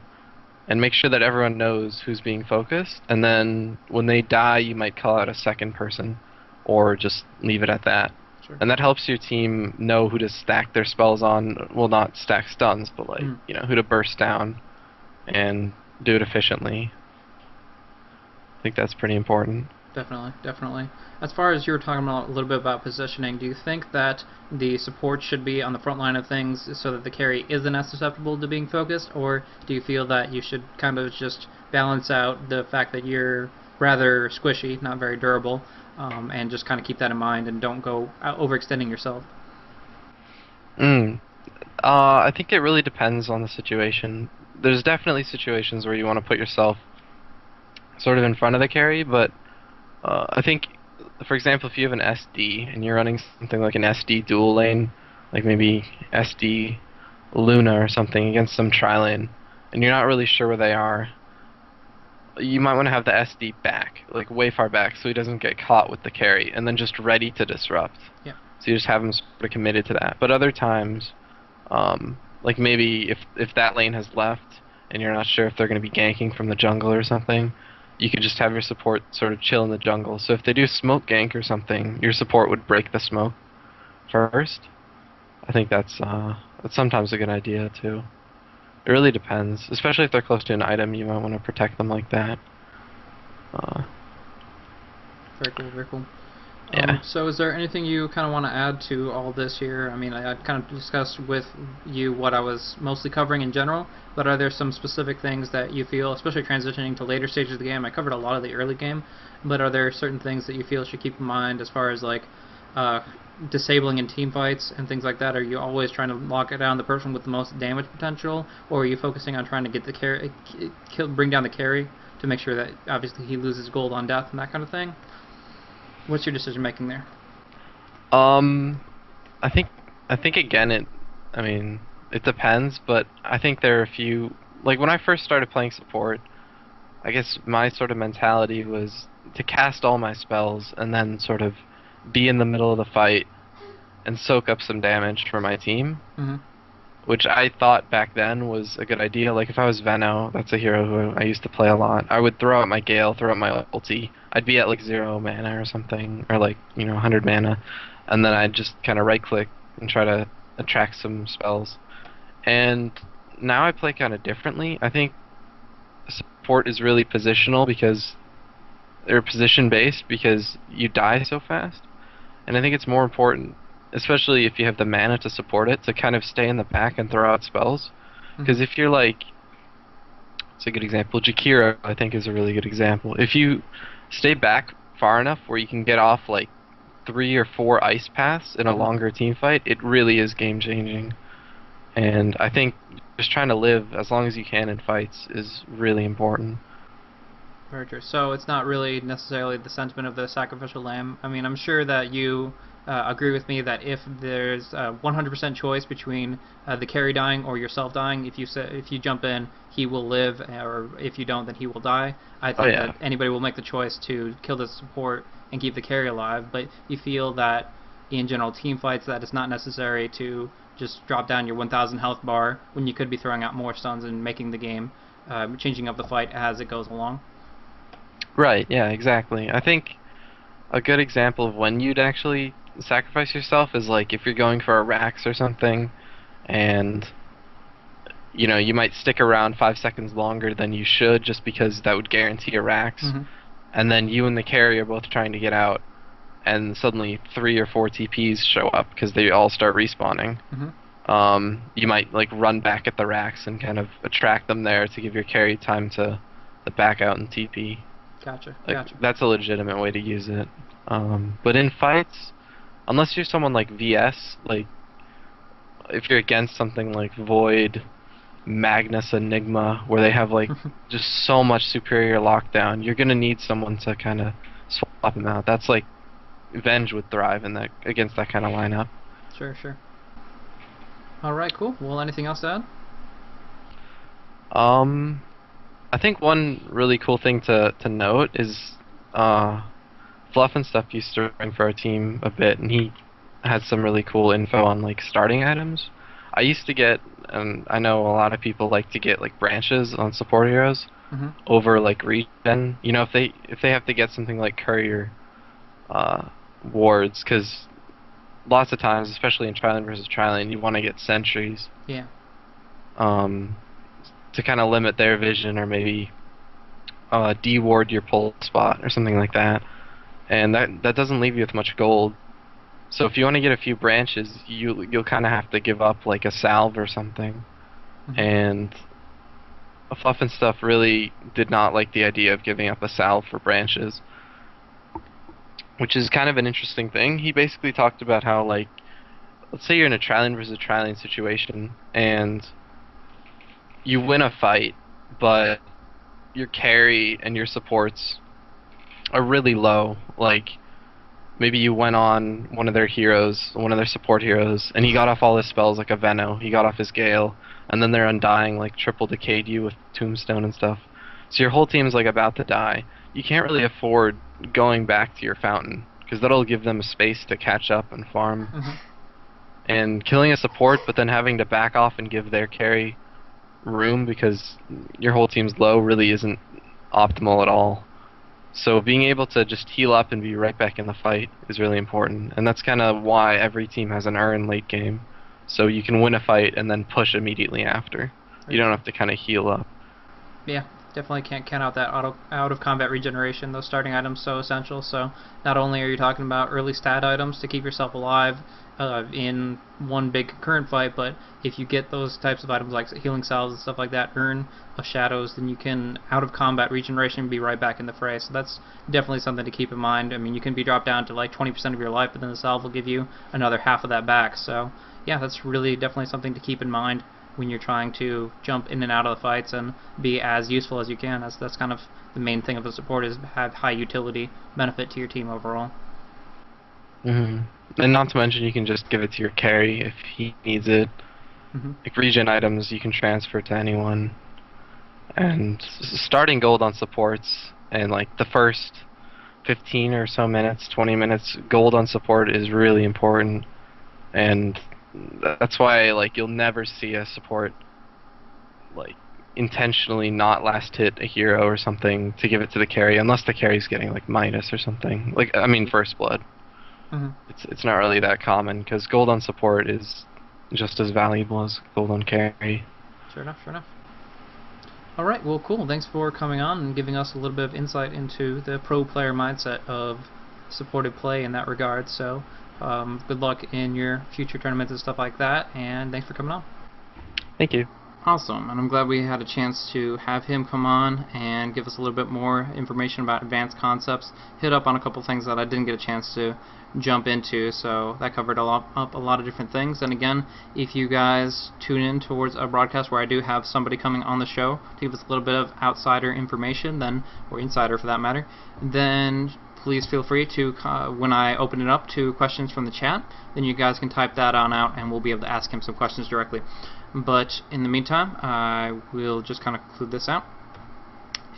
and make sure that everyone knows who's being focused. And then when they die, you might call out a second person, or just leave it at that. Sure. And that helps your team know who to stack their spells on. Well, not stack stuns, but like, you know, who to burst down and do it efficiently. I think that's pretty important. Definitely, definitely. As far as you were talking about a little bit about positioning, do you think that the support should be on the front line of things so that the carry isn't as susceptible to being focused, or do you feel that you should kind of just balance out the fact that you're rather squishy, not very durable, and just kind of keep that in mind and don't go overextending yourself? I think it really depends on the situation. There's definitely situations where you want to put yourself sort of in front of the carry, but I think, for example, if you have an SD and you're running something like an SD dual lane, like maybe SD Luna or something against some tri-lane, and you're not really sure where they are, you might want to have the SD back, like way far back, so he doesn't get caught with the carry, and then just ready to disrupt. Yeah. So you just have him sort of committed to that. But other times, like maybe if that lane has left and you're not sure if they're going to be ganking from the jungle or something, you could just have your support sort of chill in the jungle. So if they do smoke gank or something, your support would break the smoke first. I think that's sometimes a good idea too. It really depends, especially if they're close to an item. You might want to protect them like that. Very cool, very cool. Yeah. So is there anything you kind of want to add to all this here? I mean, I kind of discussed with you what I was mostly covering in general, but are there some specific things that you feel, especially transitioning to later stages of the game? I covered a lot of the early game, but are there certain things that you feel should keep in mind as far as like disabling in team fights and things like that? Are you always trying to lock it down the person with the most damage potential, or are you focusing on trying to get the carry, bring down the carry to make sure that obviously he loses gold on death and that kind of thing? What's your decision making there? I think again it depends, but I think there are a few, like when I first started playing support, I guess my sort of mentality was to cast all my spells and then sort of be in the middle of the fight and soak up some damage for my team. Which I thought back then was a good idea. Like if I was Veno, that's a hero who I used to play a lot, I would throw out my Gale, throw out my ulti. I'd be at like 0 mana or something, or like, 100 mana, and then I'd just kind of right click and try to attract some spells. And now I play kind of differently. I think support is really positional because they're position based because you die so fast. And I think it's more important, especially if you have the mana to support it, to kind of stay in the back and throw out spells. Because if you're like, it's a good example, Jakiro I think is a really good example. If you stay back far enough where you can get off like 3 or 4 ice paths in a longer team fight, it really is game changing. And I think just trying to live as long as you can in fights is really important. Very true. So it's not really necessarily the sentiment of the sacrificial lamb. I mean, I'm sure that you agree with me that if there's a 100% choice between the carry dying or yourself dying, if you jump in, he will live, or if you don't, then he will die. I think that anybody will make the choice to kill the support and keep the carry alive. But you feel that in general team fights that it's not necessary to just drop down your 1,000 health bar when you could be throwing out more stuns and making the game, changing up the fight as it goes along. Right, yeah, exactly. I think a good example of when you'd actually sacrifice yourself is like if you're going for a Rax or something, and you might stick around 5 seconds longer than you should just because that would guarantee a Rax, and then you and the carry are both trying to get out, and suddenly 3 or 4 TPs show up because they all start respawning. You might like run back at the Rax and kind of attract them there to give your carry time to back out and TP. Gotcha. That's a legitimate way to use it. But in fights, unless you're someone like VS, like if you're against something like Void, Magnus, Enigma, where they have like just so much superior lockdown, you're gonna need someone to kind of swap them out. That's like Venge would thrive in that against that kind of lineup. Sure. All right, cool. Well, anything else to I think one really cool thing to note is Fluff and stuff used to run for our team a bit, and he had some really cool info on like starting items. I used to get, and I know a lot of people like to get like branches on support heroes over like regen. You know, if they have to get something like courier wards, because lots of times, especially in Trilane versus Trilane, you want to get sentries. Yeah. To kind of limit their vision, or maybe de-ward your pull spot or something like that. And that doesn't leave you with much gold. So if you want to get a few branches, you'll kind of have to give up like a salve or something. And Fluff and stuff really did not like the idea of giving up a salve for branches, which is kind of an interesting thing. He basically talked about how, like, let's say you're in a Trilane versus Trilane situation and you win a fight, but your carry and your supports are really low. Like, maybe you went on one of their heroes, one of their support heroes, and he got off all his spells like a Veno, he got off his Gale, and then their Undying like triple decayed you with Tombstone and stuff. So your whole team's like about to die. You can't really afford going back to your fountain, because that'll give them a space to catch up and farm. And killing a support, but then having to back off and give their carry room because your whole team's low really isn't optimal at all. So being able to just heal up and be right back in the fight is really important, and that's kind of why every team has an Urn late game, so you can win a fight and then push immediately after. You don't have to kind of heal up. Yeah, definitely can't count out that out of combat regeneration. Those starting items so essential. So not only are you talking about early stat items to keep yourself alive in one big concurrent fight, but if you get those types of items like healing salves and stuff like that, Urn of Shadows, then you can out of combat regeneration be right back in the fray. So that's definitely something to keep in mind. I mean, you can be dropped down to like 20% of your life, but then the salve will give you another half of that back. So yeah, that's really definitely something to keep in mind when you're trying to jump in and out of the fights and be as useful as you can. That's kind of the main thing of a support, is have high utility benefit to your team overall. And not to mention, you can just give it to your carry if he needs it. Like regen items you can transfer to anyone. And starting gold on supports, and like the first 15 or so minutes, 20 minutes, gold on support is really important. And that's why, like, you'll never see a support like intentionally not last hit a hero or something to give it to the carry, unless the carry's getting like minus or something. Like, I mean, first blood. It's not really that common, because gold on support is just as valuable as gold on carry. Sure enough, sure enough. Alright, well, cool. Thanks for coming on and giving us a little bit of insight into the pro player mindset of supported play in that regard. So good luck in your future tournaments and stuff like that, and thanks for coming on. Thank you. Awesome, and I'm glad we had a chance to have him come on and give us a little bit more information about advanced concepts, hit up on a couple things that I didn't get a chance to jump into, so that covered up a lot of different things. And again, if you guys tune in towards a broadcast where I do have somebody coming on the show to give us a little bit of outsider information, then, or insider for that matter, then please feel free to, when I open it up to questions from the chat, then you guys can type that on out and we'll be able to ask him some questions directly. But in the meantime, I will just kind of conclude this out.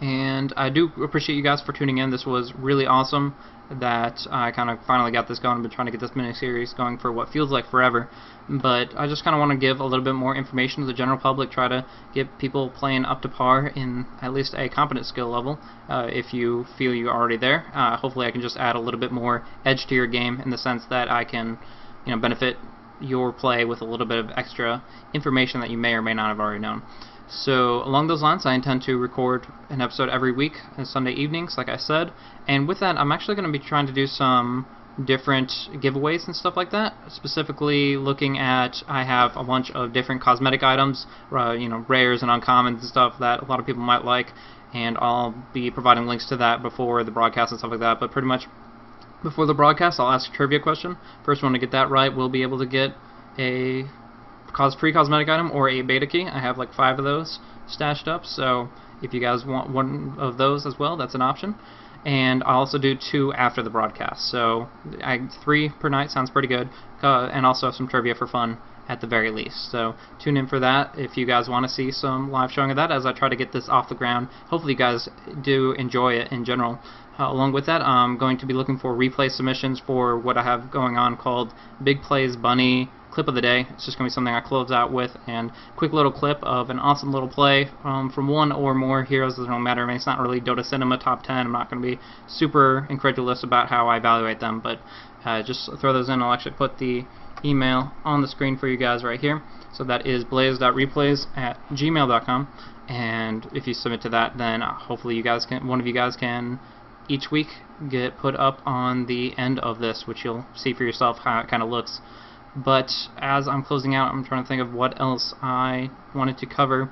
And I do appreciate you guys for tuning in. This was really awesome that I kind of finally got this going. I've been trying to get this mini-series going for what feels like forever. But I just kind of want to give a little bit more information to the general public, try to get people playing up to par in at least a competent skill level. If you feel you're already there, hopefully I can just add a little bit more edge to your game, in the sense that I can, benefit your play with a little bit of extra information that you may or may not have already known. So along those lines, I intend to record an episode every week on Sunday evenings, like I said, and with that I'm actually going to be trying to do some different giveaways and stuff like that, specifically looking at, I have a bunch of different cosmetic items, rares and uncommons and stuff that a lot of people might like, and I'll be providing links to that before the broadcast and stuff like that. But pretty much before the broadcast, I'll ask a trivia question. First one to get that right will be able to get a free cosmetic item or a beta key. I have like 5 of those stashed up, so if you guys want one of those as well, that's an option. And I'll also do 2 after the broadcast, so 3 per night sounds pretty good, and also some trivia for fun at the very least. So tune in for that if you guys want to see some live showing of that as I try to get this off the ground. Hopefully you guys do enjoy it in general. Along with that, I'm going to be looking for replay submissions for what I have going on called Big Plays Bunny Clip of the Day. It's just going to be something I close out with, and quick little clip of an awesome little play from one or more heroes. Doesn't really matter. I mean, it's not really Dota Cinema top 10. I'm not going to be super incredulous about how I evaluate them, but just throw those in. I'll actually put the email on the screen for you guys right here. So that is blaze.replays@gmail.com, and if you submit to that, then hopefully one of you guys can each week get put up on the end of this, which you'll see for yourself how it kind of looks. But as I'm closing out, I'm trying to think of what else I wanted to cover.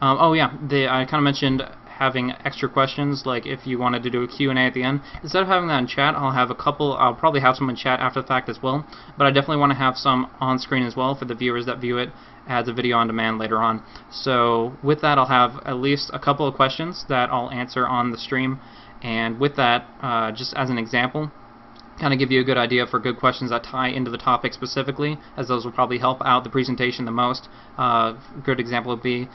Oh yeah, I kind of mentioned having extra questions, like if you wanted to do a Q&A at the end. Instead of having that in chat, I'll probably have some in chat after the fact as well, but I definitely want to have some on screen as well for the viewers that view it as a video on demand later on. So with that, I'll have at least a couple of questions that I'll answer on the stream, and with that, just as an example, kind of give you a good idea for good questions that tie into the topic specifically, as those will probably help out the presentation the most. Good example would be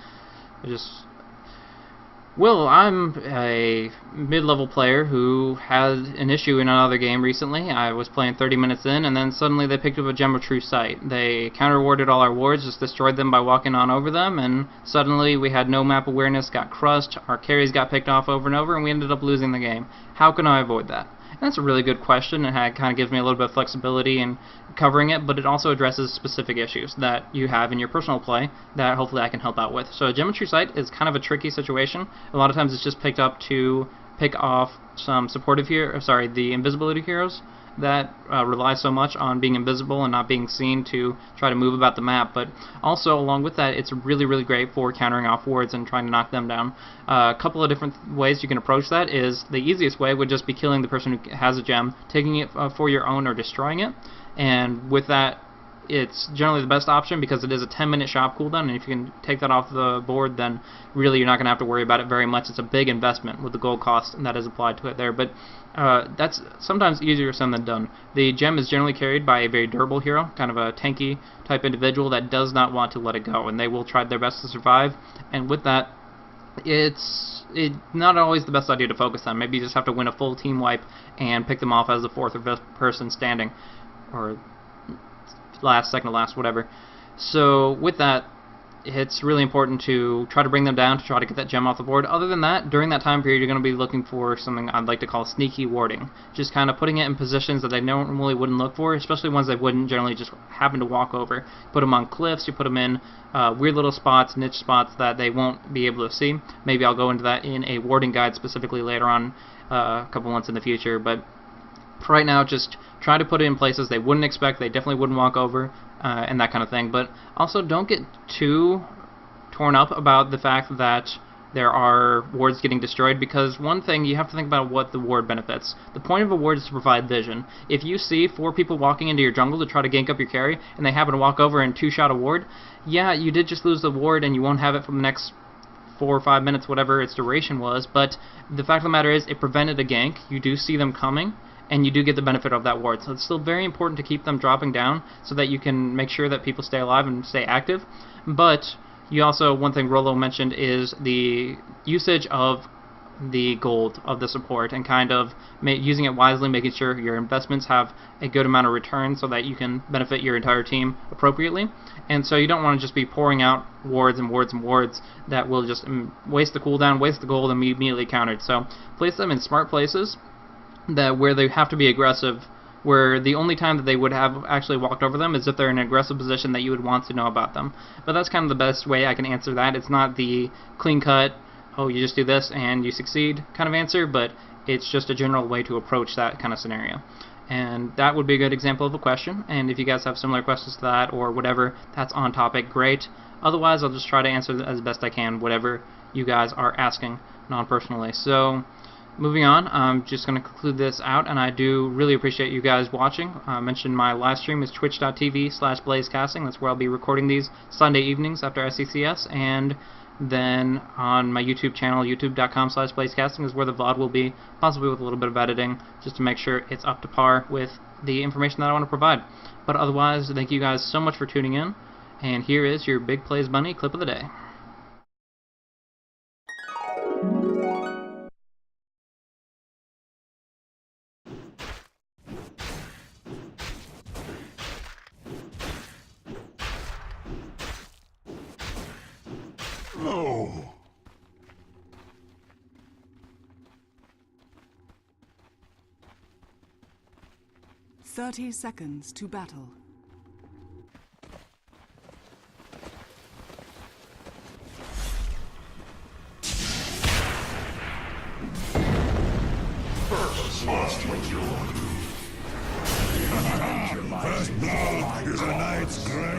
well, I'm a mid-level player who had an issue in another game recently. I was playing 30 minutes in, and then suddenly they picked up a Gem of True Sight. They counter-warded all our wards, just destroyed them by walking on over them, and suddenly we had no map awareness, got crushed, our carries got picked off over and over, and we ended up losing the game. How can I avoid that? And that's a really good question, and it kind of gives me a little bit of flexibility in covering it, but it also addresses specific issues that you have in your personal play that hopefully I can help out with. So a Geometry Sight is kind of a tricky situation. A lot of times it's just picked up to pick off some supportive the invisibility heroes that rely so much on being invisible and not being seen to try to move about the map, but also along with that, it's really, really great for countering off wards and trying to knock them down. A couple of different ways you can approach that is the easiest way would just be killing the person who has a gem, taking it for your own or destroying it, and with that, it's generally the best option because it is a 10-minute shop cooldown, and if you can take that off the board, then really you're not going to have to worry about it very much. It's a big investment with the gold cost that is applied to it there, but that's sometimes easier said than done. The gem is generally carried by a very durable hero, kind of a tanky type individual that does not want to let it go, and they will try their best to survive, and with that, it's not always the best idea to focus on. Maybe you just have to win a full team wipe and pick them off as the fourth or fifth person standing, or second to last, whatever. So with that, it's really important to try to bring them down to try to get that gem off the board. Other than that, during that time period, you're going to be looking for something I'd like to call sneaky warding. Just kind of putting it in positions that they normally wouldn't look for, especially ones they wouldn't generally just happen to walk over. Put them on cliffs, you put them in weird little spots, niche spots that they won't be able to see. Maybe I'll go into that in a warding guide specifically later on, a couple months in the future, but for right now, just try to put it in places they wouldn't expect, they definitely wouldn't walk over, and that kind of thing. But also don't get too torn up about the fact that there are wards getting destroyed, because one thing, you have to think about what the ward benefits. The point of a ward is to provide vision. If you see 4 people walking into your jungle to try to gank up your carry, and they happen to walk over and 2-shot a ward, yeah, you did just lose the ward, and you won't have it for the next 4 or 5 minutes, whatever its duration was, but the fact of the matter is, it prevented a gank. You do see them coming, and you do get the benefit of that ward. So it's still very important to keep them dropping down so that you can make sure that people stay alive and stay active. But you also, one thing Rolo mentioned is the usage of the gold of the support and kind of using it wisely, making sure your investments have a good amount of return so that you can benefit your entire team appropriately. And so you don't want to just be pouring out wards and wards and wards that will just waste the cooldown, waste the gold, and be immediately countered. So place them in smart places where they have to be aggressive, where the only time that they would have actually walked over them is if they're in an aggressive position that you would want to know about them. But that's kind of the best way I can answer that. It's not the clean-cut, oh, you just do this and you succeed kind of answer, but it's just a general way to approach that kind of scenario. And that would be a good example of a question, and if you guys have similar questions to that or whatever that's on topic, great. Otherwise, I'll just try to answer as best I can whatever you guys are asking non-personally. So moving on, I'm just going to conclude this out, and I do really appreciate you guys watching. I mentioned my live stream is twitch.tv/BlazeCasting. That's where I'll be recording these Sunday evenings after SCCS, and then on my YouTube channel, youtube.com/BlazeCasting, is where the VOD will be, possibly with a little bit of editing, just to make sure it's up to par with the information that I want to provide. But otherwise, thank you guys so much for tuning in. And here is your Big Plays Bunny clip of the day. No! 30 seconds to battle. First blood is a knight's grand.